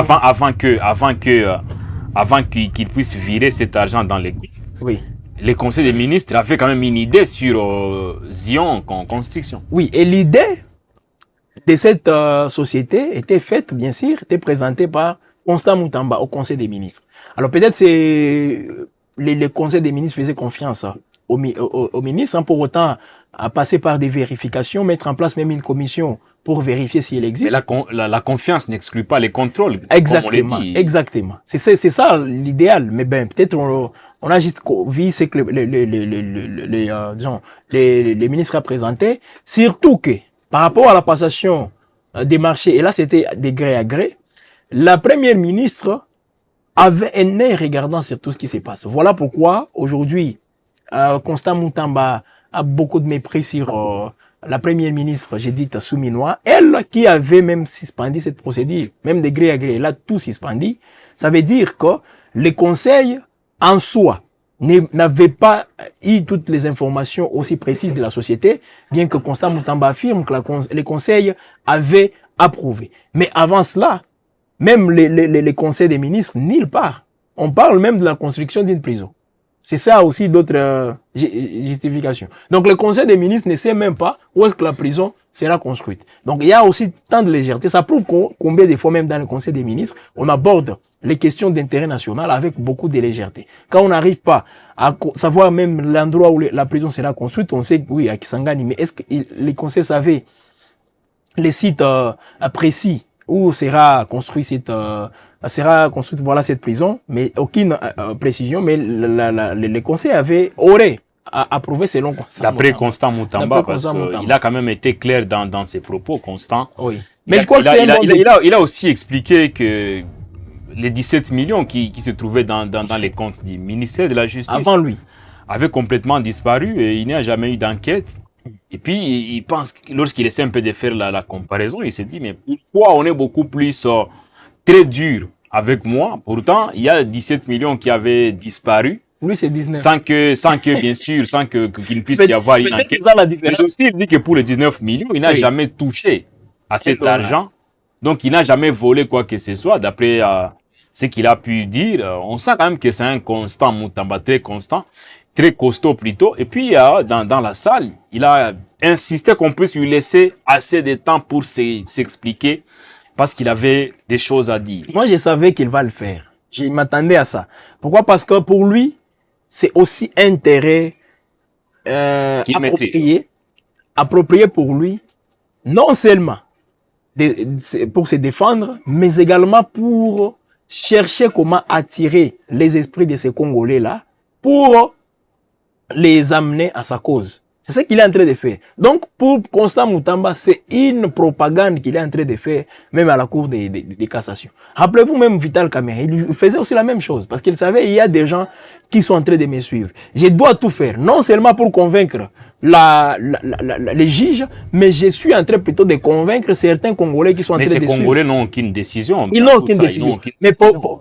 avant qu'il puisse virer cet argent dans les comptes, le Conseil des ministres avait quand même une idée sur Zion Construction. Oui, et l'idée de cette société était faite, bien sûr, était présentée par Constant Moutamba au Conseil des ministres. Alors peut-être c'est le Conseil des ministres faisait confiance au ministre, pour autant à passer par des vérifications, mettre en place même une commission pour vérifier si elle existe. Mais la confiance n'exclut pas les controlles. Exactement, comme on l'a dit. exactement. C'est ça l'idéal. Mais ben peut-être on a juste vu ce que les ministres a présenté, surtout que par rapport à la passation des marchés, et là c'était de gré à gré, la première ministre avait un œil regardant sur tout ce qui se passe. Voilà pourquoi aujourd'hui Constant Moutamba a beaucoup de mépris sur la première ministre, Judith Souminois, elle qui avait même suspendu cette procédure, même de gré à gré, elle a tout suspendu. Ça veut dire que le conseil en soi n'avait pas eu toutes les informations aussi précises de la société, bien que Constant Moutamba affirme que le conseil avait approuvé. Mais avant cela, même les conseils des ministres, nulle part. On parle même de la construction d'une prison. C'est ça aussi d'autres justifications. Donc le Conseil des ministres ne sait même pas où est-ce que la prison sera construite. Donc il y a aussi tant de légèreté. Ça prouve combien de fois même dans le Conseil des ministres, on aborde les questions d'intérêt national avec beaucoup de légèreté. Quand on n'arrive pas à savoir même l'endroit où la prison sera construite, on sait que oui, à Kisangani, mais est-ce que les conseils savaient les sites précis où sera construit cette prison, mais aucune précision, mais le conseil aurait approuvé selon Constant D'après Constant Moutamba, parce qu'il a quand même été clair dans ses propos, Constant. Oui. Mais je crois il a aussi expliqué que les 17 millions qui se trouvaient dans les comptes du ministère de la Justice avant lui avaient complètement disparu et il n'y a jamais eu d'enquête. Et puis, il pense, lorsqu'il essaie un peu de faire la comparaison, il se dit, mais pourquoi on est beaucoup plus très dur avec moi? Pourtant, il y a 17 millions qui avaient disparu. Lui, c'est 19. Sans que, bien sûr, qu'il ne puisse y avoir une enquête. Mais aussi, il dit que pour les 19 millions, il n'a jamais touché à cet argent. Donc, il n'a jamais volé quoi que ce soit, d'après ce qu'il a pu dire. On sent quand même que c'est un Constant Moutamba, très constant, très costaud plutôt. Et puis, dans la salle, il a insisté qu'on puisse lui laisser assez de temps pour s'expliquer parce qu'il avait des choses à dire. Moi, je savais qu'il va le faire. Je m'attendais à ça. Pourquoi? Parce que pour lui, c'est aussi intérêt approprié pour lui, non seulement pour se défendre, mais également pour chercher comment attirer les esprits de ces Congolais-là pour les amener à sa cause. C'est ce qu'il est en train de faire. Donc, pour Constant Moutamba, c'est une propagande qu'il est en train de faire, même à la Cour des cassations. Rappelez-vous même Vital Kamerhe, il faisait aussi la même chose, parce qu'il savait il y a des gens qui sont en train de me suivre. Je dois tout faire, non seulement pour convaincre les juges, mais je suis en train plutôt de convaincre certains Congolais qui sont en train de suivre. Mais ces Congolais n'ont aucune décision. Ils n'ont aucune décision. Mais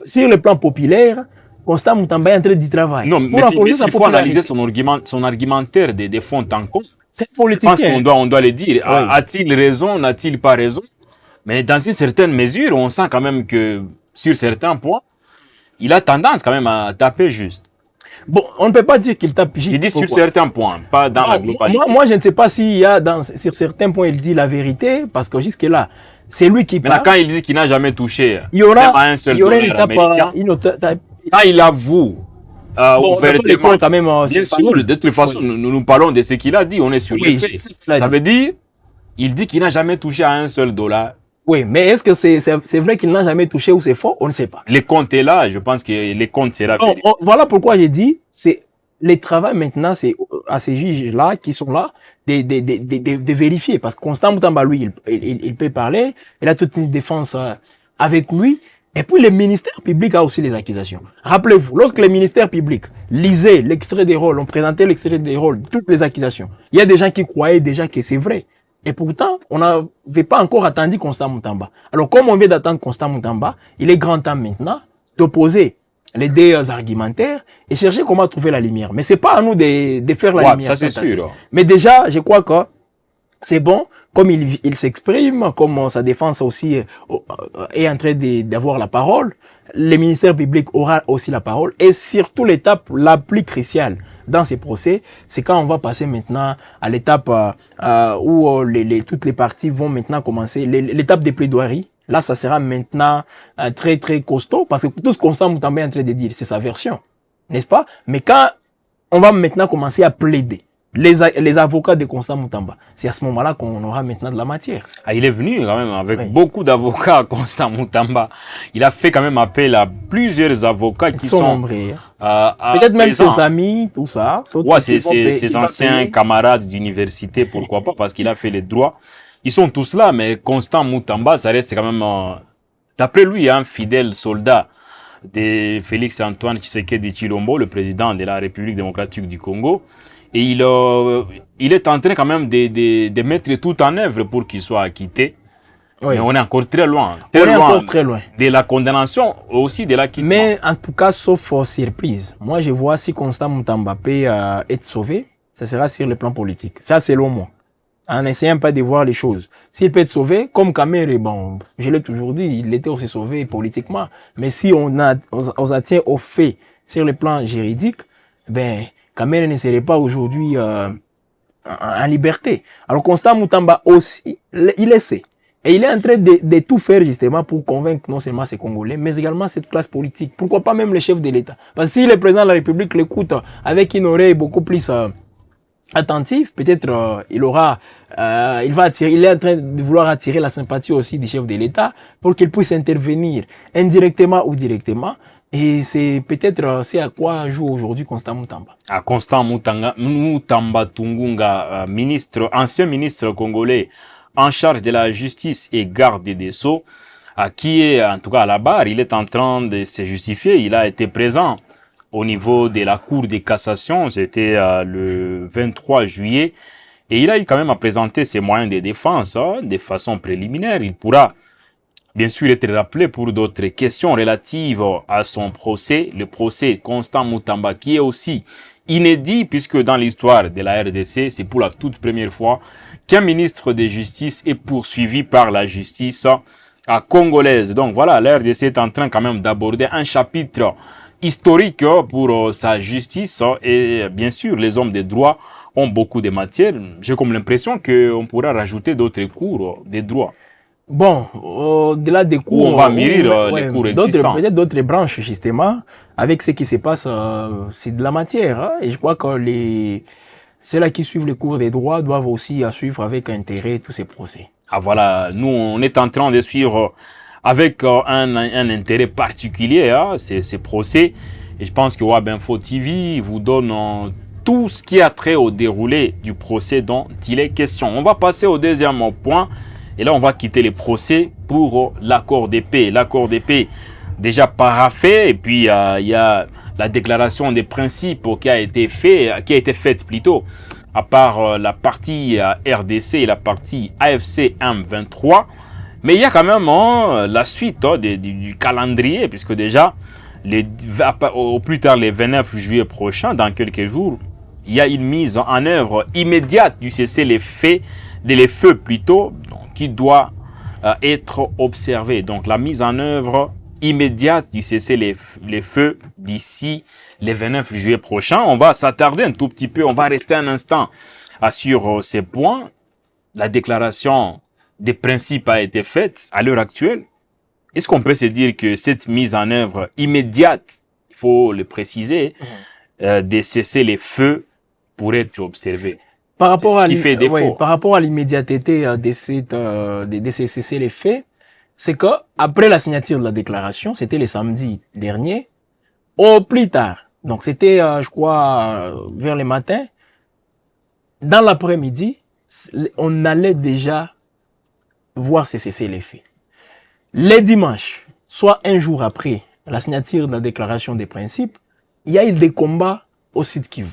sur le plan populaire, Constant Moutamba est en train d'y travailler. Non, mais il faut analyser son argumentaire des fonds en compte. C'est politique. Je pense qu'on doit le dire. Oui. A-t-il raison, n'a-t-il pas raison? Mais dans une certaine mesure, on sent quand même que sur certains points, il a tendance quand même à taper juste. Bon, on ne peut pas dire qu'il tape juste. Il dit sur certains points, pas dans la globalité. Moi, je ne sais pas s'il y a sur certains points, il dit la vérité, parce que jusque-là, c'est lui qui parle. Mais là, quand il dit qu'il n'a jamais touché, il y aura une étape, quand il avoue ouvertement, quand même, bien sûr, de toute façon, nous parlons de ce qu'il a dit, on est sur les faits. Ça veut dire, il dit qu'il n'a jamais touché à $1. Oui, mais est-ce que c'est vrai qu'il n'a jamais touché ou c'est faux? On ne sait pas. Le compte est là, je pense que le compte sera vérifié. Voilà pourquoi j'ai dit, c'est le travail maintenant, c'est à ces juges-là qui sont là de vérifier. Parce que Constant Moutamba, lui, il peut parler, il a toute une défense avec lui, Et puis, le ministère public a aussi les accusations. Rappelez-vous, lorsque le ministère public lisait l'extrait des rôles, on présentait l'extrait des rôles, toutes les accusations, il y a des gens qui croyaient déjà que c'est vrai. Et pourtant, on n'avait pas encore attendu Constant Moutamba. Alors, comme on vient d'attendre Constant Moutamba, il est grand temps maintenant d'opposer les deux argumentaires et chercher comment trouver la lumière. Mais c'est pas à nous de faire la lumière. Ça c'est sûr. Mais déjà, je crois que c'est bon, comme il s'exprime, comme sa défense aussi est en train d'avoir la parole, le ministère public aura aussi la parole. Et surtout l'étape la plus cruciale dans ces procès, c'est quand on va passer maintenant à l'étape où toutes les parties vont maintenant commencer, l'étape des plaidoiries. Là, ça sera maintenant très, très costaud, parce que tout ce qu'on Constant Moutamba est en train de dire, c'est sa version, n'est-ce pas? Mais quand on va maintenant commencer à plaider, les avocats de Constant Moutamba, c'est à ce moment-là qu'on aura maintenant de la matière. Ah, il est venu quand même avec beaucoup d'avocats, Constant Moutamba. Il a fait quand même appel à plusieurs avocats qui sont nombreux. Peut-être même ses amis, tout ça. Ouais, ses anciens camarades d'université, pourquoi pas, parce qu'il a fait les droits. Ils sont tous là, mais Constant Moutamba, ça reste quand même, d'après lui, un fidèle soldat de Félix Antoine Tshisekedi Tshilombo, le président de la République démocratique du Congo. Et il est en train quand même de mettre tout en œuvre pour qu'il soit acquitté. Oui. Mais on est encore très loin. Très loin. De la condamnation, aussi de l'acquittement. Mais en tout cas, sauf surprise. Moi, je vois si Constant Moutamba peut être sauvé, ça sera sur le plan politique. Ça, selon moi. En essayant pas de voir les choses. S'il peut être sauvé, comme Kamere, bon, je l'ai toujours dit, il était aussi sauvé politiquement. Mais si on attient aux faits sur le plan juridique, ben, Kamere ne serait pas aujourd'hui en liberté. Alors Constant Moutamba aussi, il essaie. Et il est en train de tout faire justement pour convaincre non seulement ces Congolais, mais également cette classe politique. Pourquoi pas même le chef de l'État? Parce que si le président de la République l'écoute avec une oreille beaucoup plus attentive, peut-être il va attirer, il est en train de vouloir attirer la sympathie aussi du chef de l'État pour qu'il puisse intervenir indirectement ou directement. Et c'est peut-être c'est à quoi joue aujourd'hui Constant Moutamba. À Constant Moutamba Tungunga, ancien ministre congolais en charge de la justice et garde des Sceaux, qui est en tout cas à la barre, il est en train de se justifier. Il a été présent au niveau de la Cour de cassation, c'était le 23 juillet, et il a eu quand même à présenter ses moyens de défense de façon préliminaire. Il pourra bien sûr être rappelé pour d'autres questions relatives à son procès, le procès Constant Moutamba, qui est aussi inédit puisque dans l'histoire de la RDC, c'est pour la toute première fois qu'un ministre de justice est poursuivi par la justice congolaise. Donc voilà, la RDC est en train quand même d'aborder un chapitre historique pour sa justice et bien sûr les hommes de droit ont beaucoup de matières. J'ai comme l'impression qu'on pourra rajouter d'autres cours de droit. Bon, au-delà des cours, on va mûrir les cours existants. Peut-être d'autres branches, justement, avec ce qui se passe, c'est de la matière. Hein, et je crois que ceux-là qui suivent les cours des droits doivent aussi suivre avec intérêt tous ces procès. Ah voilà, nous, on est en train de suivre avec un intérêt particulier ces procès. Et je pense que Web Info TV vous donne tout ce qui a trait au déroulé du procès dont il est question. On va passer au deuxième point. Et là, on va quitter les procès pour l'accord de paix. L'accord de paix déjà paraphé. Et puis, il y a la déclaration des principes qui a été faite plutôt, à part la partie RDC et la partie AFC M23. Mais il y a quand même la suite du calendrier, puisque déjà, au plus tard, le 29 juillet prochain, dans quelques jours, il y a une mise en œuvre immédiate du cessez-le-feu plutôt, qui doit être observé. Donc la mise en œuvre immédiate du cessez-le-feu d'ici le 29 juillet prochain. On va s'attarder un tout petit peu, on va rester un instant sur ces points. La déclaration des principes a été faite à l'heure actuelle. Est-ce qu'on peut se dire que cette mise en œuvre immédiate, il faut le préciser, de cessez-le-feu pourrait être observée? Par rapport à l'immédiateté de ces cessez-le-feu, c'est que après la signature de la déclaration, c'était le samedi dernier, au plus tard. Donc c'était, je crois, vers le matin. Dans l'après-midi, on allait déjà voir ces cessez-le-feu. Les dimanches, soit un jour après la signature de la déclaration des principes, il y a eu des combats au Sud Kivu.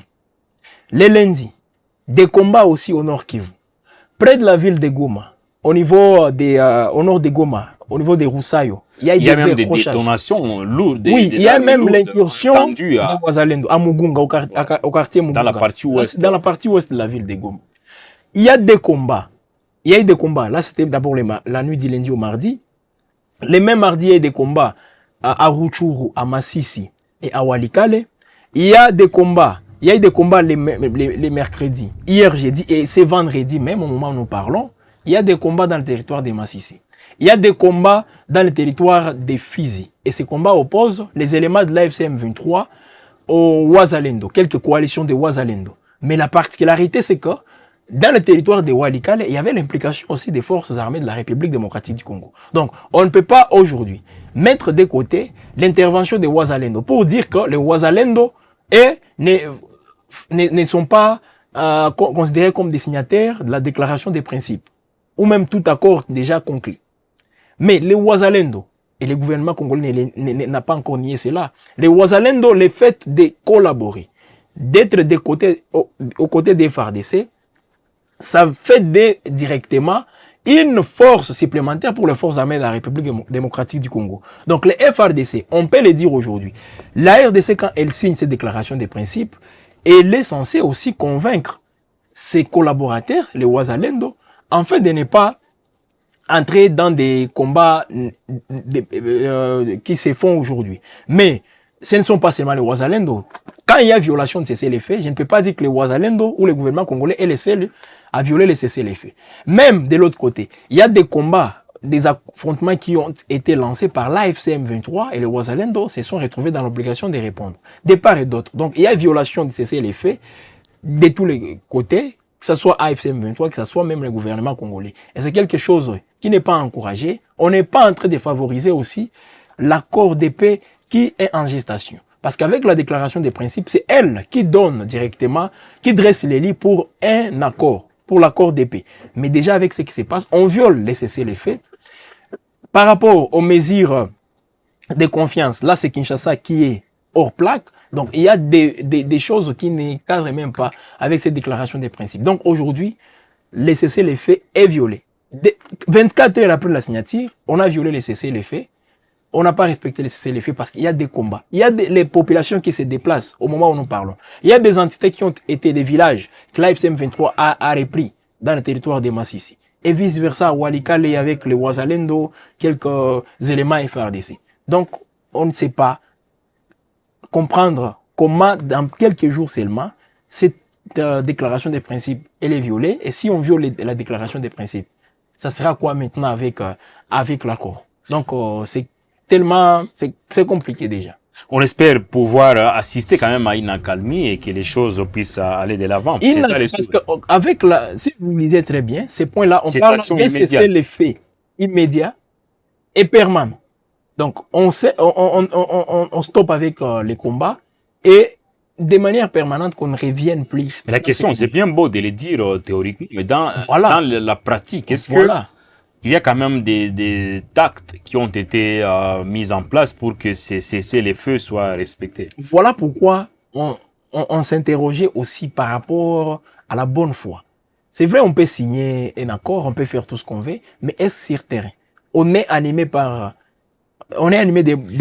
Les lundis, des combats aussi au Nord Kivu. Près de la ville de Goma, au nord de Goma, au niveau des Roussayo, il y a même des détonations lourdes. Oui, il y a même l'incursion de Wazalendo à Mugunga, au quartier Mugunga. Dans la partie ouest. Dans la partie ouest de la ville de Goma. Il y a des combats. Il y a eu des combats. Là, c'était d'abord la nuit du lundi au mardi. Les mêmes mardis, il y a eu des combats à Rutshuru, à Masisi et à Walikale. Il y a des combats. Il y a eu des combats les mercredis. Hier, jeudi, et c'est vendredi même, au moment où nous parlons, il y a des combats dans le territoire de Masisi. Il y a des combats dans le territoire de Fizi. Et ces combats opposent les éléments de l'AFCM 23 au Wazalendo, quelques coalitions de Wazalendo. Mais la particularité, c'est que dans le territoire de Walikale, il y avait l'implication aussi des forces armées de la République démocratique du Congo. Donc, on ne peut pas aujourd'hui mettre de côté l'intervention des Wazalendo pour dire que les Wazalendo ne sont pas considérés comme des signataires de la déclaration des principes, ou même tout accord déjà conclu. Mais les Wazalendo, et le gouvernement congolais n'a pas encore nié cela, les Wazalendo, le fait de collaborer, d'être aux côtés des FARDC, ça fait directement une force supplémentaire pour les forces armées de la République démocratique du Congo. Donc les FARDC, on peut le dire aujourd'hui, la RDC, quand elle signe cette déclaration des principes, elle est censée aussi convaincre ses collaborateurs, les Wazalendo, en fait de ne pas entrer dans des combats qui se font aujourd'hui. Mais ce ne sont pas seulement les Wazalendo. Quand il y a violation de cessez-le-feu, je ne peux pas dire que les Wazalendo ou le gouvernement congolais est les seuls à violer les cessez-le-feu. Même de l'autre côté, il y a des combats, des affrontements qui ont été lancés par l'AFCM 23 et les Wazalendo se sont retrouvés dans l'obligation de répondre, de part et d'autre. Donc il y a violation de cessez-le-feu de tous les côtés, que ce soit AFCM 23, que ce soit même le gouvernement congolais. Et c'est quelque chose qui n'est pas encouragé. On n'est pas en train de favoriser aussi l'accord de paix qui est en gestation. Parce qu'avec la déclaration des principes, c'est elle qui donne directement, qui dresse les lits pour un accord, pour l'accord de paix. Mais déjà avec ce qui se passe, on viole les cessez-le-feu. Par rapport aux mesures de confiance, là c'est Kinshasa qui est hors plaque. Donc il y a des choses qui ne cadrent même pas avec cette déclaration des principes. Donc aujourd'hui, les cessez-le-feu est violé. 24 heures après la signature, on a violé les cessez-le-feu. On n'a pas respecté les cessez-le-feu parce qu'il y a des combats. Il y a les populations qui se déplacent au moment où nous parlons. Il y a des entités qui ont été des villages que l'AFCM 23 a repris dans le territoire de Massissi. Et vice-versa à Walikale avec les Wazalendo, quelques éléments FARDC. Donc, on ne sait pas comprendre comment, dans quelques jours seulement, cette déclaration des principes, elle est violée. Et si on viole la déclaration des principes, ça sera quoi maintenant avec l'accord? Donc, c'est compliqué déjà. On espère pouvoir assister quand même à une accalmie et que les choses puissent aller de l'avant. Parce que avec si vous lisez très bien, ces points-là, on parle de cesser les faits immédiats et permanents. Donc, on stoppe avec les combats et de manière permanente qu'on ne revienne plus. Mais la question, c'est bien beau de le dire théoriquement, mais dans la pratique, est-ce que il y a quand même des tactes qui ont été mis en place pour que ces cessez-le-feu soient respectés? Voilà pourquoi on s'interrogeait aussi par rapport à la bonne foi. C'est vrai, on peut signer un accord, on peut faire tout ce qu'on veut, mais est-ce sur terrain? On est animé des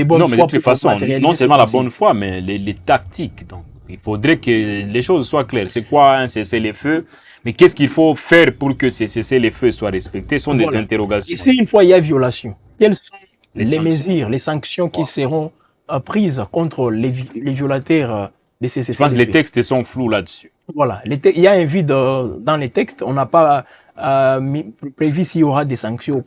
bonnes foi. Non, mais de toute façon, non seulement la bonne foi, mais les tactiques. Donc, il faudrait que les choses soient claires. C'est quoi un cessez-le-feu? Mais qu'est-ce qu'il faut faire pour que ces cessez-le-feu soient respectés? Ce sont des interrogations. Et si une fois il y a violation, quelles sont les mesures, les sanctions qui seront prises contre les violateurs de ces cessez-le-feu? Je pense que les textes sont flous là-dessus. Voilà, il y a un vide dans les textes. On n'a pas prévu s'il y aura des sanctions.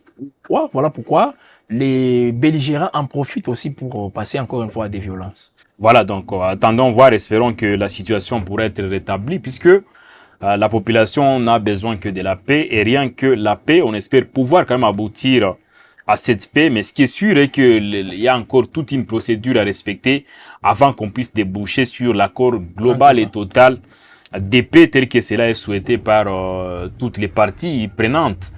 Voilà pourquoi les belligérants en profitent aussi pour passer encore une fois à des violences. Voilà, donc attendons voir, espérons que la situation pourrait être rétablie, puisque la population n'a besoin que de la paix, et rien que la paix, on espère pouvoir quand même aboutir à cette paix, mais ce qui est sûr est qu'il y a encore toute une procédure à respecter avant qu'on puisse déboucher sur l'accord global et total des paix tel que cela est souhaité par toutes les parties prenantes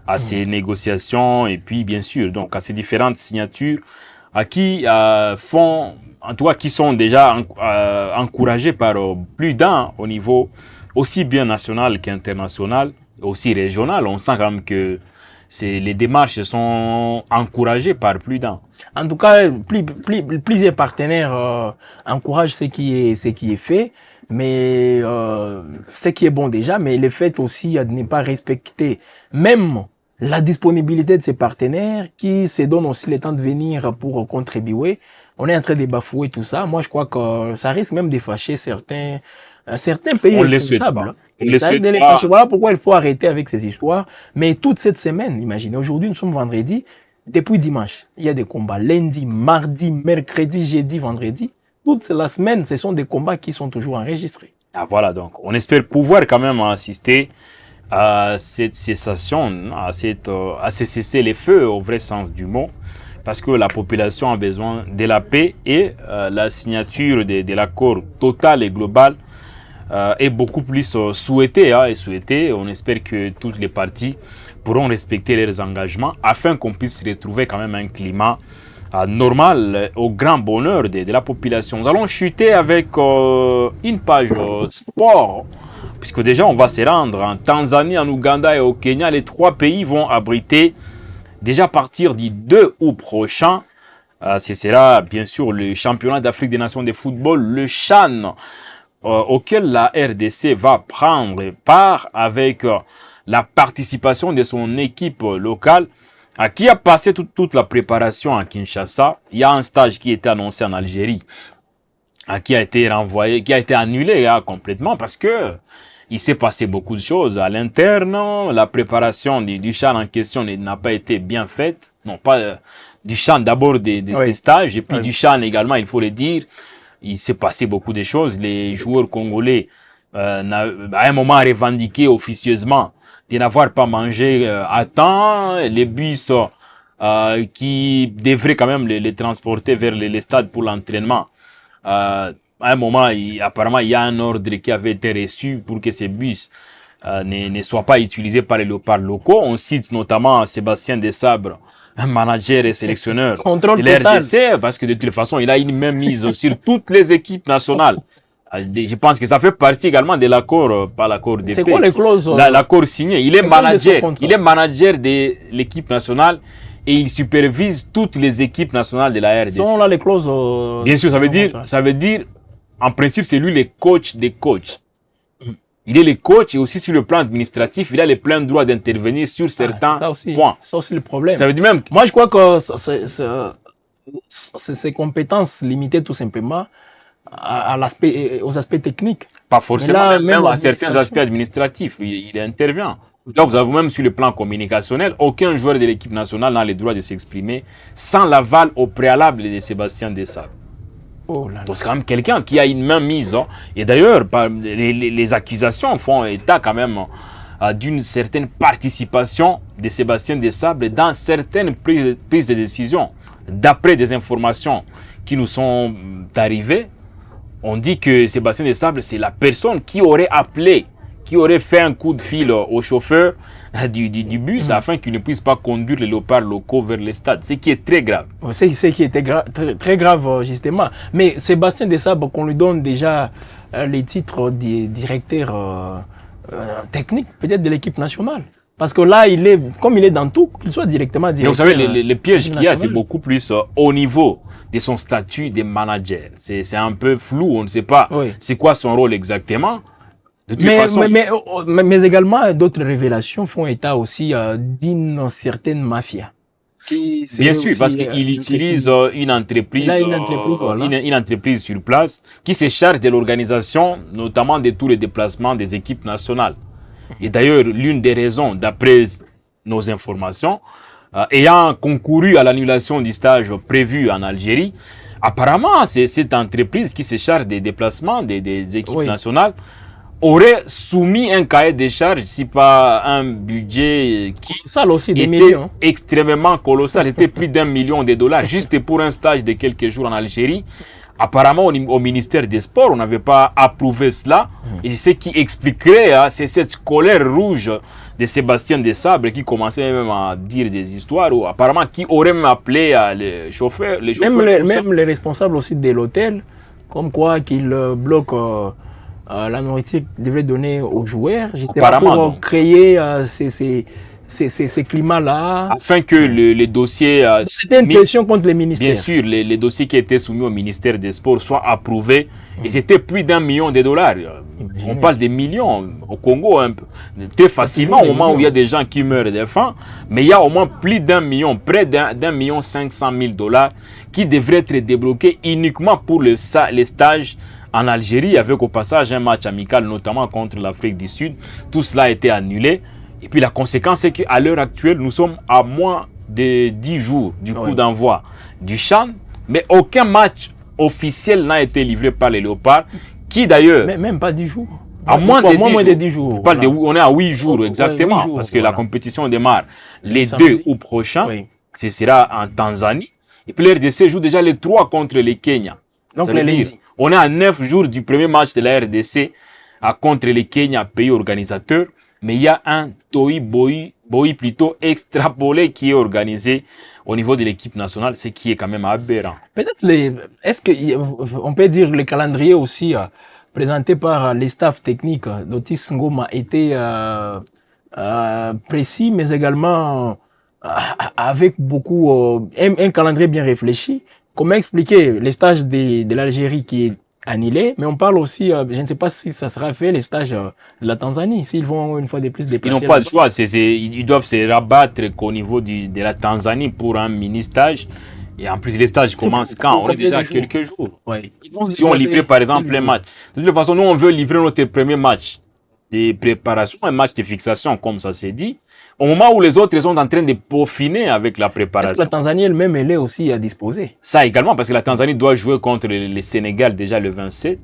à ces négociations et puis bien sûr donc à ces différentes signatures qui font, en tout cas qui sont déjà encouragées par plus d'un au niveau aussi bien national qu'international, aussi régional. On sent quand même que les démarches sont encouragées par plus d'un. En tout cas, plusieurs partenaires encouragent ce qui est fait, mais ce qui est bon déjà, mais le fait aussi de ne pas respecter même la disponibilité de ces partenaires qui se donnent aussi le temps de venir pour contribuer. On est en train de bafouer tout ça. Moi, je crois que ça risque même de fâcher certains pays On les souhaite responsables. pas. Voilà pourquoi il faut arrêter avec ces histoires. Mais toute cette semaine, imaginez, aujourd'hui, nous sommes vendredi. Depuis dimanche, il y a des combats. Lundi, mardi, mercredi, jeudi, vendredi. Toute la semaine, ce sont des combats qui sont toujours enregistrés. Ah, voilà, donc on espère pouvoir quand même assister à cette cessation, à ces cesser les feux au vrai sens du mot, parce que la population a besoin de la paix et la signature de l'accord total et global est beaucoup plus souhaitée. On espère que toutes les parties pourront respecter leurs engagements afin qu'on puisse retrouver quand même un climat normal au grand bonheur de la population. Nous allons chuter avec une page sport, puisque déjà on va se rendre en Tanzanie, en Ouganda et au Kenya. Les 3 pays vont abriter déjà à partir du 2 août prochain. Ce sera bien sûr le championnat d'Afrique des Nations de football, le CHAN, auquel la RDC va prendre part avec la participation de son équipe locale qui a passé toute la préparation à Kinshasa. Il y a un stage qui était annoncé en Algérie qui a été renvoyé, qui a été annulé complètement parce que il s'est passé beaucoup de choses à l'interne. La préparation du CHAN en question n'a pas été bien faite. Non, pas du CHAN, d'abord des stages et puis du CHAN également, il faut le dire. Il s'est passé beaucoup de choses. Les joueurs congolais, à un moment, revendiqué officieusement de n'avoir pas mangé à temps. Les bus qui devraient quand même les transporter vers les stades pour l'entraînement. À un moment, apparemment, il y a un ordre qui avait été reçu pour que ces bus ne soient pas utilisés par les léopards locaux. On cite notamment Sébastien Desabre, un manager et sélectionneur de l'RDC, parce que de toute façon, il a une même mise sur toutes les équipes nationales. Je pense que ça fait partie également de l'accord, pas l'accord de paix. C'est quoi les clauses l'accord signé. Il est manager de l'équipe nationale et il supervise toutes les équipes nationales de la RDC. Sont là les clauses bien sûr, ça veut dire, en principe, c'est lui le coach des coachs. Il est le coach et aussi sur le plan administratif, il a le plein droit d'intervenir sur certains points. C'est aussi le problème. Ça veut dire même... Moi, je crois que c'est ses compétences limitées tout simplement aux aspects techniques. Pas forcément, là, même à certains aspects administratifs, il intervient. Là, vous avez même sur le plan communicationnel, aucun joueur de l'équipe nationale n'a le droit de s'exprimer sans l'aval au préalable de Sébastien Desabre. Oh là là. Donc c'est quand même quelqu'un qui a une main mise. Et d'ailleurs, les accusations font état quand même d'une certaine participation de Sébastien Desabre dans certaines prises de décision. D'après des informations qui nous sont arrivées, on dit que Sébastien Desabre, c'est la personne qui aurait appelé, qui aurait fait un coup de fil au chauffeur du bus afin qu'il ne puisse pas conduire les léopards locaux vers le stade, ce qui est très grave. C'est ce qui était très grave justement. Mais Sébastien Desabre, qu'on lui donne déjà les titres de directeur technique peut-être de l'équipe nationale. Parce que là, comme il est dans tout, qu'il soit directement directeur. Mais vous savez, le piège qu'il y a, c'est beaucoup plus au niveau de son statut de manager. C'est un peu flou, on ne sait pas c'est quoi son rôle exactement. Mais également, d'autres révélations font état aussi d'une certaine mafia. Bien sûr, parce qu'il utilise une entreprise sur place qui se charge de l'organisation, notamment de tous les déplacements des équipes nationales. Et d'ailleurs, l'une des raisons, d'après nos informations, ayant concouru à l'annulation du stage prévu en Algérie, apparemment, c'est cette entreprise qui se charge des déplacements des équipes nationales aurait soumis un cahier de charges, si pas un budget qui était extrêmement colossal, c'était plus d'1 million de dollars, juste pour un stage de quelques jours en Algérie, Apparemment, au ministère des Sports, on n'avait pas approuvé cela. Et c'est ce qui expliquerait, hein, c'est cette colère rouge de Sébastien Desabre qui commençait même à dire des histoires, ou apparemment qui aurait même appelé les chauffeurs. Même les responsables aussi de l'hôtel, comme quoi qu'ils bloquent la nourriture qu'ils devraient donner aux joueurs, justement pour créer ces climats-là. Afin que les dossiers... C'était une pression contre les ministères. Bien sûr, les dossiers qui étaient soumis au ministère des Sports soient approuvés. Et c'était plus d'$1 million. On parle des millions au Congo, un peu. Très facilement, au moment où il y a des gens qui meurent de faim. Mais il y a au moins plus d'1 million, près d'1,5 million qui devraient être débloqués uniquement pour les stages en Algérie, avec au passage un match amical, notamment contre l'Afrique du Sud. Tout cela a été annulé. Et puis la conséquence, c'est qu'à l'heure actuelle, nous sommes à moins de 10 jours du coup d'envoi du CHAN, mais aucun match officiel n'a été livré par les Léopards, qui d'ailleurs... Même pas 10 jours. À moins de 10 jours. On est à 8 jours, exactement, 8 jours, parce que la compétition démarre les 2 août prochains. Ce sera en Tanzanie. Et puis l'RDC joue déjà les 3 contre les Kenya. Donc ça veut dire, on est à 9 jours du premier match de la RDC contre les Kenya, pays organisateur. Mais il y a un Toi-Boy plutôt extrapolé qui est organisé au niveau de l'équipe nationale, ce qui est quand même aberrant. Peut-être est-ce qu'on peut dire le calendrier aussi présenté par les staffs techniques d'Otis Ngoma était précis, mais également avec beaucoup un calendrier bien réfléchi. Comment expliquer les stages de l'Algérie qui est annulé, mais on parle aussi, je ne sais pas si ça sera fait, les stages de la Tanzanie, s'ils vont une fois de plus déplacer. Ils n'ont pas le choix, ils doivent se rabattre qu'au niveau de la Tanzanie pour un mini-stage. Et en plus, les stages commencent quand? On est déjà à quelques jours. Ouais. Si on livrait par exemple un match. De toute façon, nous, on veut livrer notre premier match de préparation, un match de fixation, comme ça s'est dit. Au moment où les autres sont en train de peaufiner avec la préparation. Est-ce que la Tanzanie elle-même, elle est aussi à disposer? Ça également, parce que la Tanzanie doit jouer contre le Sénégal déjà le 27.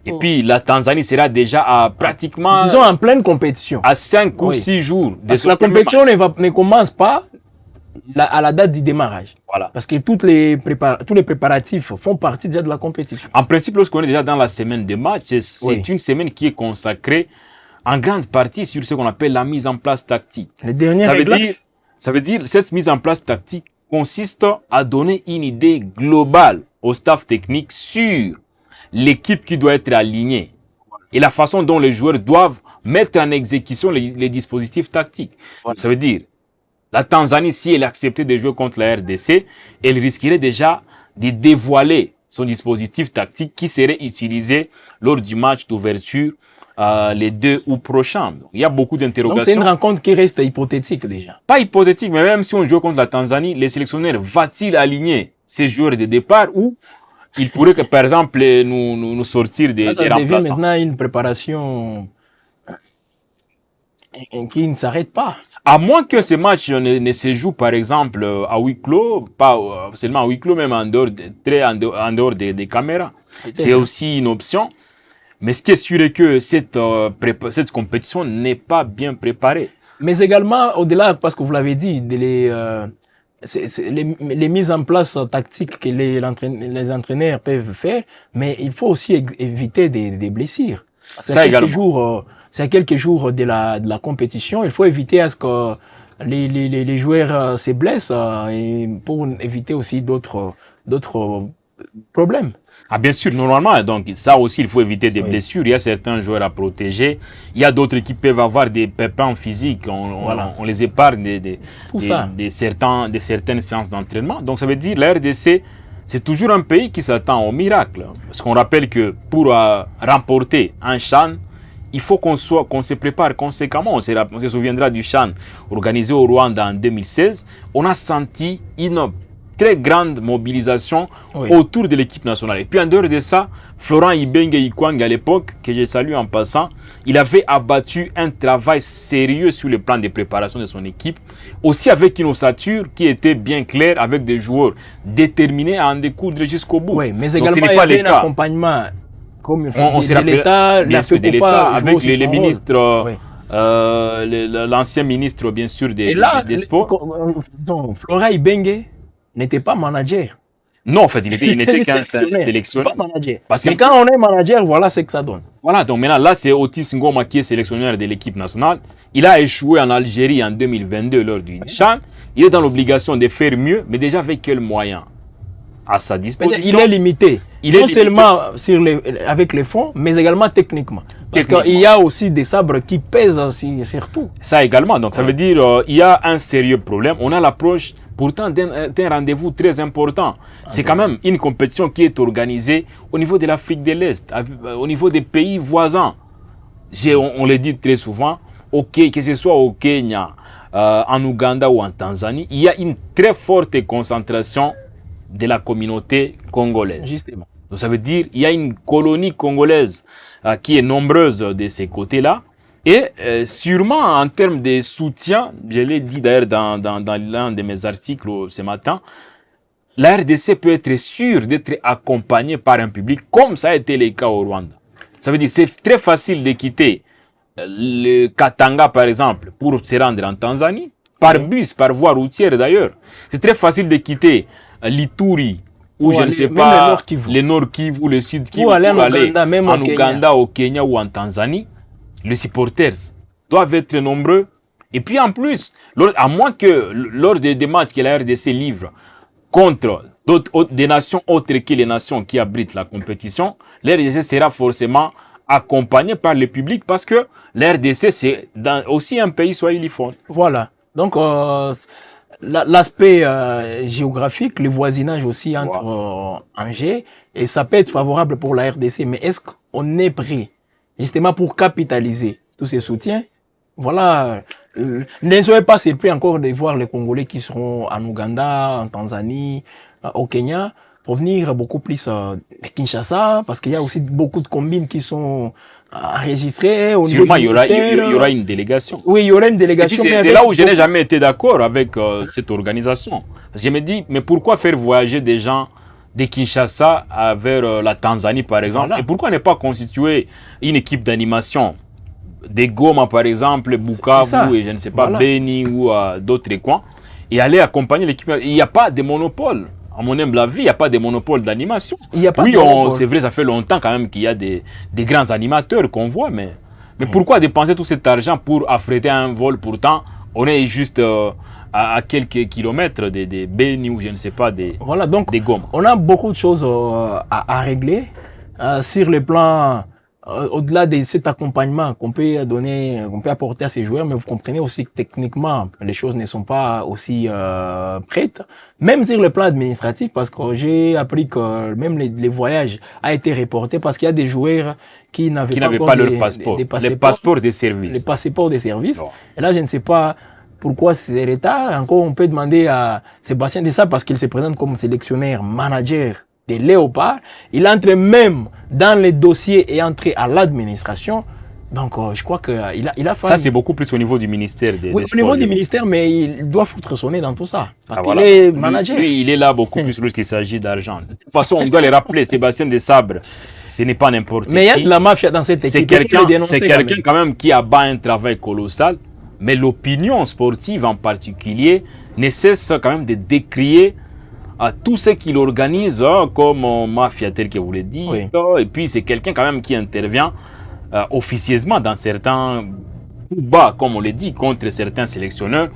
Et puis la Tanzanie sera déjà à pratiquement... Disons en pleine compétition. À 5 ou 6 jours. Parce que la compétition ne commence pas à la date du démarrage. Voilà. Parce que tous les préparatifs font partie déjà de la compétition. En principe, lorsqu'on est déjà dans la semaine de match, c'est une semaine qui est consacrée en grande partie sur ce qu'on appelle la mise en place tactique. Ça veut dire, cette mise en place tactique consiste à donner une idée globale au staff technique sur l'équipe qui doit être alignée et la façon dont les joueurs doivent mettre en exécution les dispositifs tactiques. Ça veut dire, la Tanzanie, si elle acceptait de jouer contre la RDC, elle risquerait déjà de dévoiler son dispositif tactique qui serait utilisé lors du match d'ouverture les 2 août prochains. Il y a beaucoup d'interrogations. Donc c'est une rencontre qui reste hypothétique déjà. Pas hypothétique, mais même si on joue contre la Tanzanie, les sélectionneurs va-t-il aligner ces joueurs de départ ou il pourrait que par exemple nous sortir des remplaçants? Ça devient maintenant une préparation qui ne s'arrête pas. À moins que ce match ne se joue par exemple à huis clos, pas seulement à huis clos, même en dehors des caméras. C'est aussi une option. Mais ce qui est sûr est que cette compétition n'est pas bien préparée. Mais également, au-delà, parce que vous l'avez dit, les mises en place tactiques que les entraîneurs peuvent faire, mais il faut aussi éviter des blessures. Ça également. C'est à quelques jours de la compétition. Il faut éviter à ce que les joueurs se blessent et pour éviter aussi d'autres problèmes. Ah, bien sûr, normalement, donc ça aussi, il faut éviter des blessures. Il y a certains joueurs à protéger. Il y a d'autres qui peuvent avoir des pépins physiques. On les épargne de certaines séances d'entraînement. Donc, ça veut dire la RDC, c'est toujours un pays qui s'attend au miracle. Parce qu'on rappelle que pour remporter un CHAN, il faut qu'on se prépare conséquemment. On se souviendra du CHAN organisé au Rwanda en 2016. On a senti une très grande mobilisation autour de l'équipe nationale. Et puis en dehors de ça, Florent Ibenge Ikwang à l'époque, que je salue en passant, il avait abattu un travail sérieux sur le plan de préparation de son équipe, aussi avec une ossature qui était bien claire, avec des joueurs déterminés à en découdre jusqu'au bout. Oui, mais également il y avait un accompagnement comme de l'État, avec les ministres, l'ancien ministre bien sûr des sports. Donc, Florent Ibenge n'était pas manager. Non, en fait, il n'était qu'un sélectionneur, sélectionneur. pas manager. Parce que, Mais quand on est manager, voilà ce que ça donne. voilà, donc maintenant, là, c'est Otis Ngoma qui est sélectionneur de l'équipe nationale. Il a échoué en Algérie en 2022 lors du CHAN. Il est dans l'obligation de faire mieux, mais déjà avec quels moyens à sa disposition? Il est limité. Il est non limité. seulement avec les fonds, mais également techniquement. Parce qu'il y a aussi des sabres qui pèsent sur tout. Ça également. Donc, ça veut dire il y a un sérieux problème. On a l'approche pourtant d'un rendez-vous très important. C'est quand même une compétition qui est organisée au niveau de l'Afrique de l'Est, au niveau des pays voisins. On le dit très souvent, que ce soit au Kenya, en Ouganda ou en Tanzanie, il y a une très forte concentration de la communauté congolaise. Justement. Donc, ça veut dire qu'il y a une colonie congolaise qui est nombreuse de ces côtés-là. Et sûrement en termes de soutien, je l'ai dit d'ailleurs dans l'un de mes articles ce matin, la RDC peut être sûre d'être accompagnée par un public comme ça a été le cas au Rwanda. Ça veut dire que c'est très facile de quitter le Katanga par exemple pour se rendre en Tanzanie, par bus, par voie routière d'ailleurs. C'est très facile de quitter l'Ituri ou je ne sais pas, le Nord Kivu, le Sud Kivu, pour aller en Ouganda, au Kenya ou en Tanzanie. Les supporters doivent être nombreux. Et puis en plus, à moins que lors des matchs que la RDC livre contre des nations autres que les nations qui abritent la compétition, la RDC sera forcément accompagnée par le public parce que la RDC c'est aussi un pays swahiliphone. Voilà. Donc l'aspect géographique, le voisinage aussi entre Angers, et ça peut être favorable pour la RDC. Mais est-ce qu'on est prêt justement pour capitaliser tous ces soutiens? Voilà. Ne soyez pas surpris encore de voir les Congolais qui seront en Ouganda, en Tanzanie, au Kenya, pour venir beaucoup plus de Kinshasa, parce qu'il y a aussi beaucoup de combines qui sont enregistrées. Sûrement, il y aura une délégation. Oui, il y aura une délégation. C'est là où je n'ai jamais été d'accord avec cette organisation. Parce que je me dis, mais pourquoi faire voyager des gens de Kinshasa vers la Tanzanie, par exemple? Voilà. Et pourquoi ne pas constituer une équipe d'animation de Goma, par exemple, Bukavu, et je ne sais pas, Beni ou d'autres coins, et aller accompagner l'équipe? Il n'y a pas de monopole. À mon humble avis, il n'y a pas de monopole d'animation. Oui, c'est vrai, ça fait longtemps quand même qu'il y a des grands animateurs qu'on voit, mais pourquoi dépenser tout cet argent pour affréter un vol? Pourtant, on est juste à quelques kilomètres des Beni ou je ne sais pas, des Goma. On a beaucoup de choses à régler sur le plan, au-delà de cet accompagnement qu'on peut donner, qu'on peut apporter à ces joueurs, mais vous comprenez aussi que techniquement, les choses ne sont pas aussi prêtes, même sur le plan administratif, parce que j'ai appris que même les voyages a été reporté parce qu'il y a des joueurs qui n'avaient pas leur passeport, les passeports des services. Les passeports des services. Et là, je ne sais pas pourquoi c'est retard. Encore, on peut demander à Sébastien Dessart parce qu'il se présente comme sélectionneur, manager des Léopards. Il entre même dans les dossiers et entre à l'administration. Donc, je crois qu'il a fait... Ça, c'est beaucoup plus au niveau du ministère des au niveau du ministère, mais il doit foutre son nez dans tout ça. Parce qu'il voilà. est manager. Lui, il est là beaucoup plus lorsqu'il s'agit d'argent. De toute façon, on doit le rappeler, Sébastien Desabre, ce n'est pas n'importe qui. Mais il y a de la mafia dans cette équipe. C'est quelqu'un quand même qui a bas un travail colossal. Mais l'opinion sportive en particulier ne cesse quand même de décrier à tout ce qu'il organise comme mafia, tel que vous le dites. Oui. Et puis c'est quelqu'un quand même qui intervient officieusement dans certains coups bas, comme on le dit, contre certains sélectionneurs.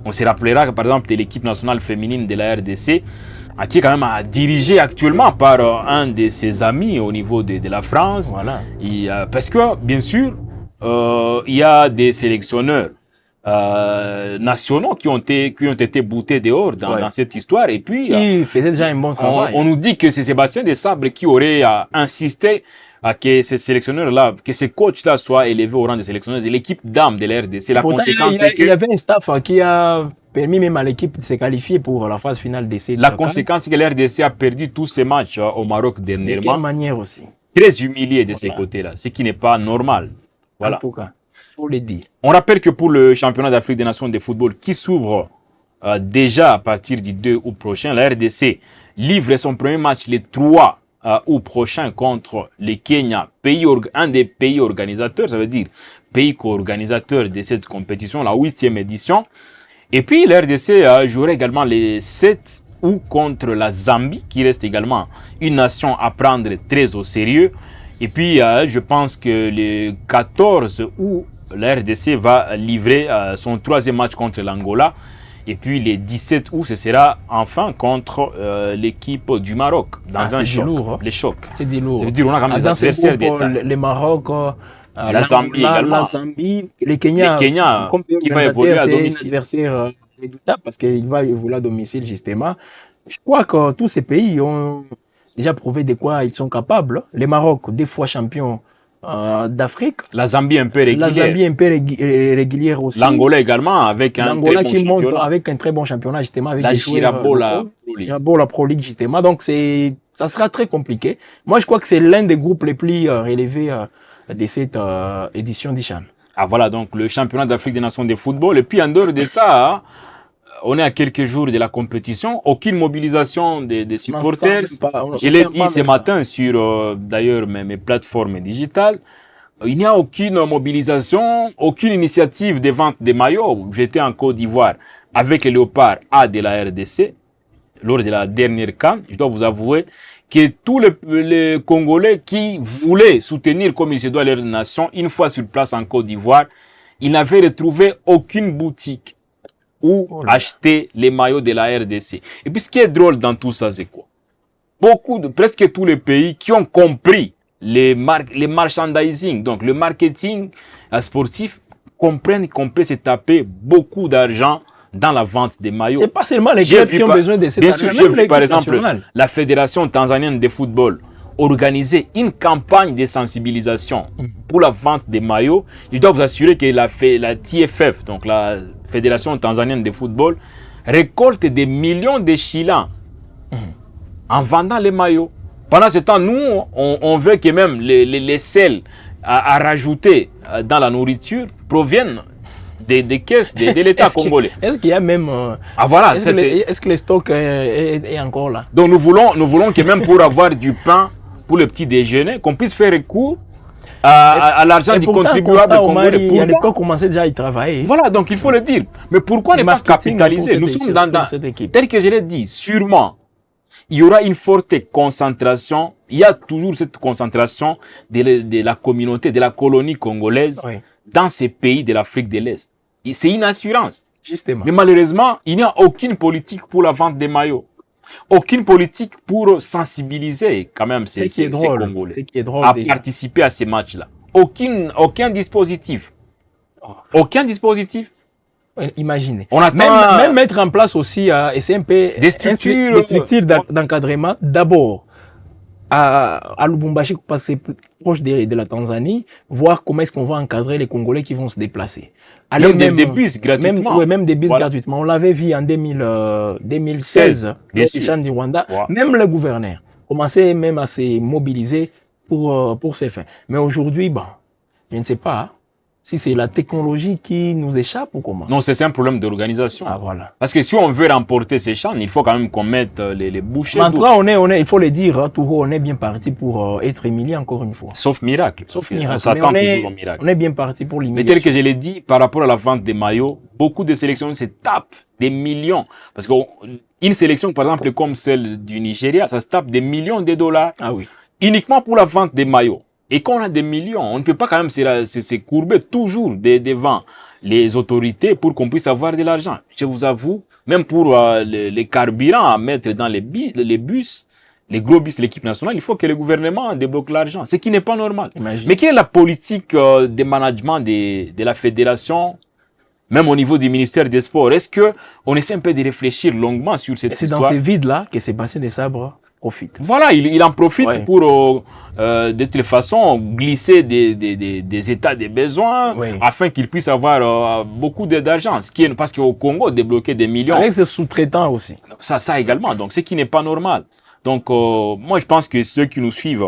On se rappellera que par exemple de l'équipe nationale féminine de la RDC, qui est quand même dirigée actuellement par un de ses amis au niveau de la France. Voilà. Parce que bien sûr, il y a des sélectionneurs nationaux qui ont été boutés dehors dans cette histoire. Et puis, il faisait déjà un bon travail. On nous dit que c'est Sébastien Desabre qui aurait insisté à que ces sélectionneurs-là, que ces coachs-là soient élevés au rang de sélectionneurs de l'équipe d'âme de la RDC. La conséquence, c'est que... Il y avait un staff qui a permis même à l'équipe de se qualifier pour la phase finale d'essai. La conséquence, c'est que la RDC a perdu tous ses matchs au Maroc dernièrement. De quelle manière aussi? Très humilié de ces côtés-là, ce qui n'est pas normal. Voilà. En tout cas. Faut le dire. On rappelle que pour le championnat d'Afrique des Nations de football qui s'ouvre déjà à partir du 2 août prochain, la RDC livre son premier match le 3 août prochain contre le Kenya, un des pays organisateurs, ça veut dire pays co-organisateur de cette compétition, la 8e édition. Et puis la RDC jouera également les 7 ou contre la Zambie, qui reste également une nation à prendre très au sérieux. Et puis, je pense que le 14 août, la RDC va livrer son 3e match contre l'Angola. Et puis, le 17 août, ce sera enfin contre l'équipe du Maroc, dans un choc. Lourd, hein. Les chocs. C'est du lourd. Ça veut dire on a quand même des adversaires d'État. Le Maroc, la Zambie également. La Zambie, les Kenya qui va évoluer à domicile. Un adversaire redoutable parce qu'il va évoluer à domicile, justement. Je crois que tous ces pays ont déjà prouvé de quoi ils sont capables. Le Maroc, 2 fois champion d'Afrique. La Zambie un peu régulière. La Zambie un peu régulière aussi. L'Angola également avec un très bon championnat. Avec un très bon championnat, justement. Avec la des Girabola Pro League. La Pro League, justement. Donc, ça sera très compliqué. Moi, je crois que c'est l'un des groupes les plus relevés de cette édition du CHAN. Ah voilà, donc le championnat d'Afrique des Nations de football. Et puis en dehors de ça, on est à quelques jours de la compétition. Aucune mobilisation des supporters. Je l'ai dit ce matin sur d'ailleurs mes plateformes digitales. Il n'y a aucune mobilisation, aucune initiative de vente des maillots. J'étais en Côte d'Ivoire avec les Léopards A de la RDC lors de la dernière CAN. Je dois vous avouer que tous les Congolais qui voulaient soutenir comme il se doit leur nation, une fois sur place en Côte d'Ivoire, ils n'avaient retrouvé aucune boutique où acheter les maillots de la RDC. Et puis ce qui est drôle dans tout ça, c'est quoi? Presque tous les pays qui ont compris les merchandising, donc le marketing sportif, comprennent qu'on peut se taper beaucoup d'argent dans la vente des maillots. C'est pas seulement les clubs qui ont besoin de cette bien sûr, j'ai vu par exemple la Fédération tanzanienne de football organiser une campagne de sensibilisation pour la vente des maillots. Je dois vous assurer que la TFF, donc la Fédération tanzanienne de football, récolte des millions de shillings en vendant les maillots. Pendant ce temps, nous, on veut que même les sels à rajouter dans la nourriture proviennent des caisses de l'État congolais. Est-ce qu'il y a même... ah voilà, est-ce que le stock est encore là? Donc nous voulons que même pour avoir du pain pour le petit déjeuner, qu'on puisse faire recours à l'argent du contribuable congolais. Il y a des gens qui commencent déjà à y travailler. Voilà, donc il faut le dire. Mais pourquoi ne pas capitaliser? Nous sommes dans cette équipe. Tel que je l'ai dit, sûrement, il y aura une forte concentration. Il y a toujours cette concentration de la communauté, de la colonie congolaise dans ces pays de l'Afrique de l'Est. C'est une assurance. Justement. Mais malheureusement, il n'y a aucune politique pour la vente des maillots. Aucune politique pour sensibiliser quand même ces Congolais à participer à ces matchs-là. Aucun dispositif. Aucun dispositif. Imaginez. On attend même mettre en place aussi et c'est un peu des structures d'encadrement. D'abord, à Lubumbashi, parce que c'est plus proche de la Tanzanie, voir comment est-ce qu'on va encadrer les Congolais qui vont se déplacer. Même des bus gratuitement. Même des bus gratuitement. On l'avait vu en 2016, bien au Chan du Rwanda. Ouais. Même le gouverneur commençait même à se mobiliser pour ces fins. Mais aujourd'hui, je ne sais pas si c'est la technologie qui nous échappe ou comment. Non, c'est un problème d'organisation. Ah, voilà. Parce que si on veut remporter ces chans, il faut quand même qu'on mette les bouchées. En tout cas, il faut le dire, Touro, on est bien parti pour être humilié encore une fois. Sauf miracle. Sauf miracle. On s'attend toujours au miracle. On est bien parti pour l'humiliation. Mais tel que je l'ai dit, par rapport à la vente des maillots, beaucoup de sélections se tapent des millions. Parce qu'une sélection, par exemple, comme celle du Nigeria, ça se tape des millions de dollars. Ah oui. Uniquement pour la vente des maillots. Et quand on a des millions, on ne peut pas quand même se courber toujours devant les autorités pour qu'on puisse avoir de l'argent. Je vous avoue, même pour les carburants à mettre dans les bus, les gros bus de l'équipe nationale, il faut que le gouvernement débloque l'argent, ce qui n'est pas normal. Imagine. Mais quelle est la politique de management de la fédération, même au niveau du ministère des Sports? Est-ce que on essaie un peu de réfléchir longuement sur cette histoire? C'est dans ces vides-là que Sébastien Desabre profite. Voilà, il en profite pour, de toutes les façons, glisser des états des besoins afin qu'il puisse avoir beaucoup d'argent. Parce qu'au Congo, débloquer des millions. Avec ses sous-traitants aussi. Ça également. Donc, ce qui n'est pas normal. Donc, moi, je pense que ceux qui nous suivent,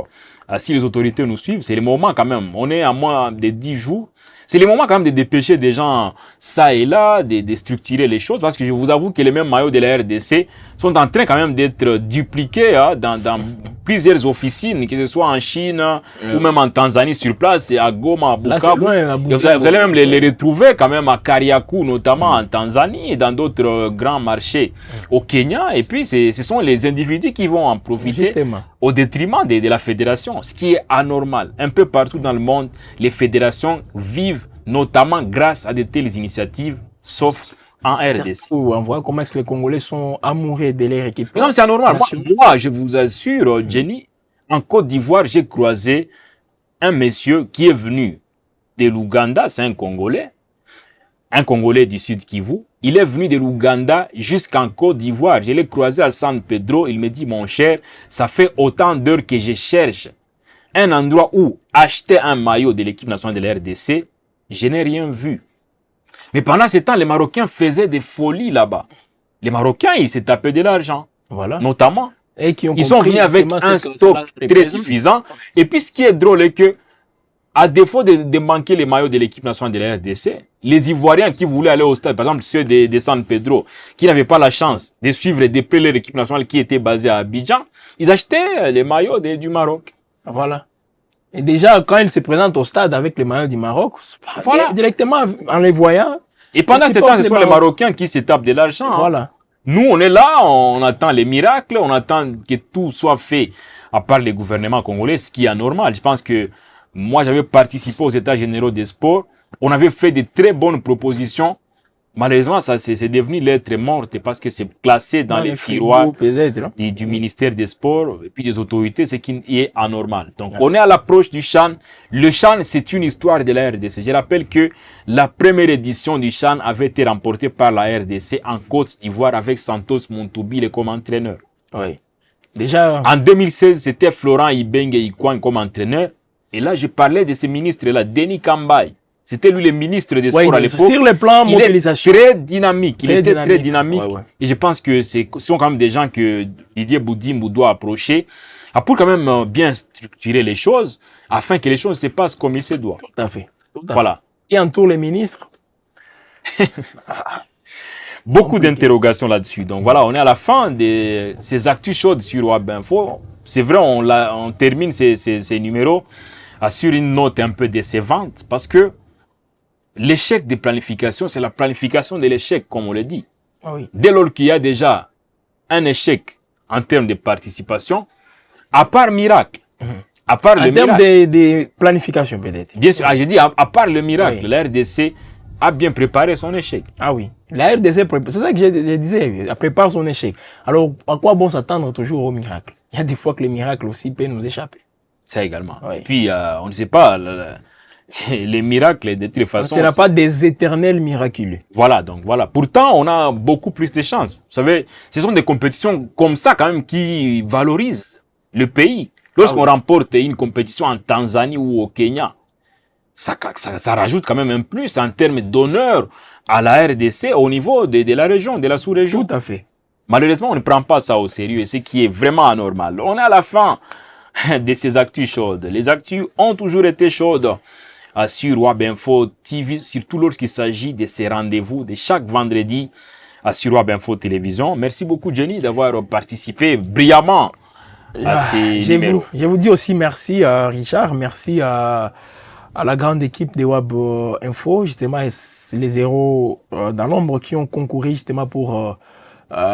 si les autorités nous suivent, c'est le moment quand même. On est à moins de 10 jours. C'est le moment quand même de dépêcher des gens ça et là, de structurer les choses, parce que je vous avoue que les mêmes maillots de la RDC sont en train quand même d'être dupliqués dans plusieurs officines, que ce soit en Chine ou même en Tanzanie sur place, et à Goma, à Bukavu. Vous allez même les retrouver quand même à Kariakou, notamment en Tanzanie et dans d'autres grands marchés au Kenya. Et puis, ce sont les individus qui vont en profiter. Justement. Au détriment de la fédération, ce qui est anormal. Un peu partout dans le monde, les fédérations vivent notamment grâce à de telles initiatives, sauf en RDC. On voit comment est-ce que les Congolais sont amoureux de leur équipe. Non, c'est anormal. Moi, je vous assure, Jenny, en Côte d'Ivoire, j'ai croisé un monsieur qui est venu de l'Ouganda, c'est un Congolais du Sud Kivu. Il est venu de l'Ouganda jusqu'en Côte d'Ivoire. Je l'ai croisé à San Pedro. Il me dit, mon cher, ça fait autant d'heures que je cherche un endroit où acheter un maillot de l'équipe nationale de la RDC. Je n'ai rien vu. Mais pendant ce temps, les Marocains faisaient des folies là-bas. Les Marocains, ils s'est tapé de l'argent. Voilà. Notamment. Et ils sont venus avec un stock très suffisant. Et puis, ce qui est drôle est que, à défaut de manquer les maillots de l'équipe nationale de la RDC, les Ivoiriens qui voulaient aller au stade, par exemple ceux de San Pedro, qui n'avaient pas la chance de suivre et d'épeler leur équipe nationale qui était basée à Abidjan, ils achetaient les maillots du Maroc. Voilà. Et déjà, quand ils se présentent au stade avec les maillots du Maroc, voilà, directement en les voyant. Et pendant ce temps, ce sont les Marocains qui se tapent de l'argent. Voilà. Nous, on est là, on attend les miracles, on attend que tout soit fait, à part les gouvernements congolais, ce qui est anormal. Je pense que moi, j'avais participé aux États généraux des sports. On avait fait de très bonnes propositions. Malheureusement, ça c'est devenu lettre morte parce que c'est classé dans les tiroirs du ministère des Sports et puis des autorités, ce qui est anormal. Donc, on est à l'approche du CHAN. Le CHAN, c'est une histoire de la RDC. Je rappelle que la première édition du CHAN avait été remportée par la RDC en Côte d'Ivoire avec Santos Montoubi comme entraîneur. Oui. Déjà. En 2016, c'était Florent Ibenge Ikwan comme entraîneur. Et là, je parlais de ces ministres-là, Denis Kambaye. C'était lui le ministre des Sports à l'époque. Sur le plan mobilisation. Il est très dynamique. Il était très dynamique. Ouais. Et je pense que ce sont quand même des gens que Didier Boudimou doit approcher pour quand même bien structurer les choses afin que les choses se passent comme il se doit. Tout à fait. Voilà. Et entoure les ministres. Beaucoup d'interrogations là-dessus. Donc voilà, on est à la fin de ces actus chaudes sur WAB-Info. C'est vrai, on termine ces numéros sur une note un peu décevante parce que l'échec de planification, c'est la planification de l'échec, comme on le dit. Ah oui. Dès lors qu'il y a déjà un échec en termes de participation, à part miracle, à part le miracle. En termes de planification, peut-être. Bien sûr, j'ai dit, à part le miracle, la RDC a bien préparé son échec. Ah oui. La RDC, c'est ça que je disais, elle prépare son échec. Alors, à quoi bon s'attendre toujours au miracle? Il y a des fois que les miracles aussi peuvent nous échapper. Ça également. Oui. Et puis, on ne sait pas, les miracles, de toute façon. Ce n'est pas des éternels miraculeux. Voilà, donc voilà. Pourtant, on a beaucoup plus de chances. Vous savez, ce sont des compétitions comme ça, quand même, qui valorisent le pays. Lorsqu'on remporte une compétition en Tanzanie ou au Kenya, ça rajoute quand même un plus en termes d'honneur à la RDC au niveau de la région, de la sous-région. Tout à fait. Malheureusement, on ne prend pas ça au sérieux, ce qui est vraiment anormal. On est à la fin de ces actus chaudes. Les actus ont toujours été chaudes sur WAB-Info TV, surtout lorsqu'il s'agit de ces rendez-vous de chaque vendredi sur WAB-Info Télévision. Merci beaucoup, Jenny, d'avoir participé brillamment à ces numéros. Je vous dis aussi merci à Richard, merci à la grande équipe de WAB-Info, justement, les héros dans l'ombre qui ont concouru justement pour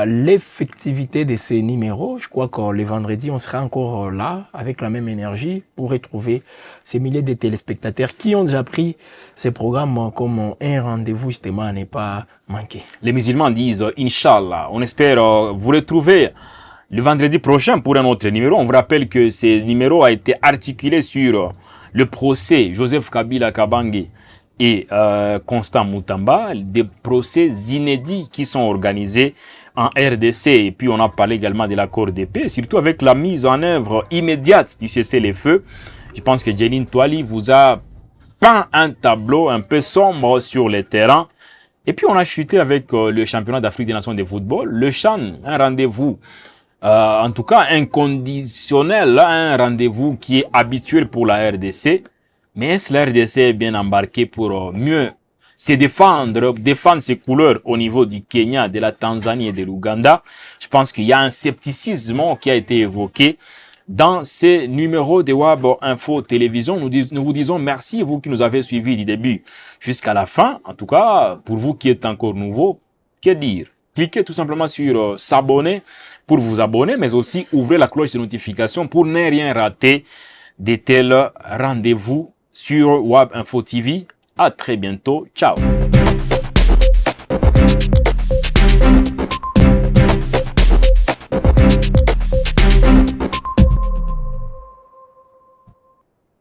l'effectivité de ces numéros. Je crois que le vendredi, on sera encore là avec la même énergie pour retrouver ces milliers de téléspectateurs qui ont déjà pris ces programmes comme un rendez-vous justement à ne pas manquer. Les musulmans disent Inch'Allah. On espère vous retrouver le vendredi prochain pour un autre numéro. On vous rappelle que ce numéro a été articulé sur le procès Joseph Kabila Kabange et Constant Moutamba, des procès inédits qui sont organisés en RDC. Et puis on a parlé également de l'accord de paix, surtout avec la mise en œuvre immédiate du cessez-le-feu. Je pense que Jeline Toali vous a peint un tableau un peu sombre sur le terrain. Et puis on a chuté avec le championnat d'Afrique des Nations de football, le CHAN, un rendez-vous, en tout cas inconditionnel, un rendez-vous qui est habituel pour la RDC. Mais est-ce la RDC est bien embarquée pour mieux se défendre ses couleurs au niveau du Kenya, de la Tanzanie et de l'Ouganda? Je pense qu'il y a un scepticisme qui a été évoqué dans ces numéros de Web Info Télévision. Nous vous disons merci, vous qui nous avez suivis du début jusqu'à la fin. En tout cas, pour vous qui êtes encore nouveau, que dire? Cliquez tout simplement sur s'abonner pour vous abonner, mais aussi ouvrez la cloche de notification pour ne rien rater de tels rendez-vous sur Web Info TV. À très bientôt. Ciao.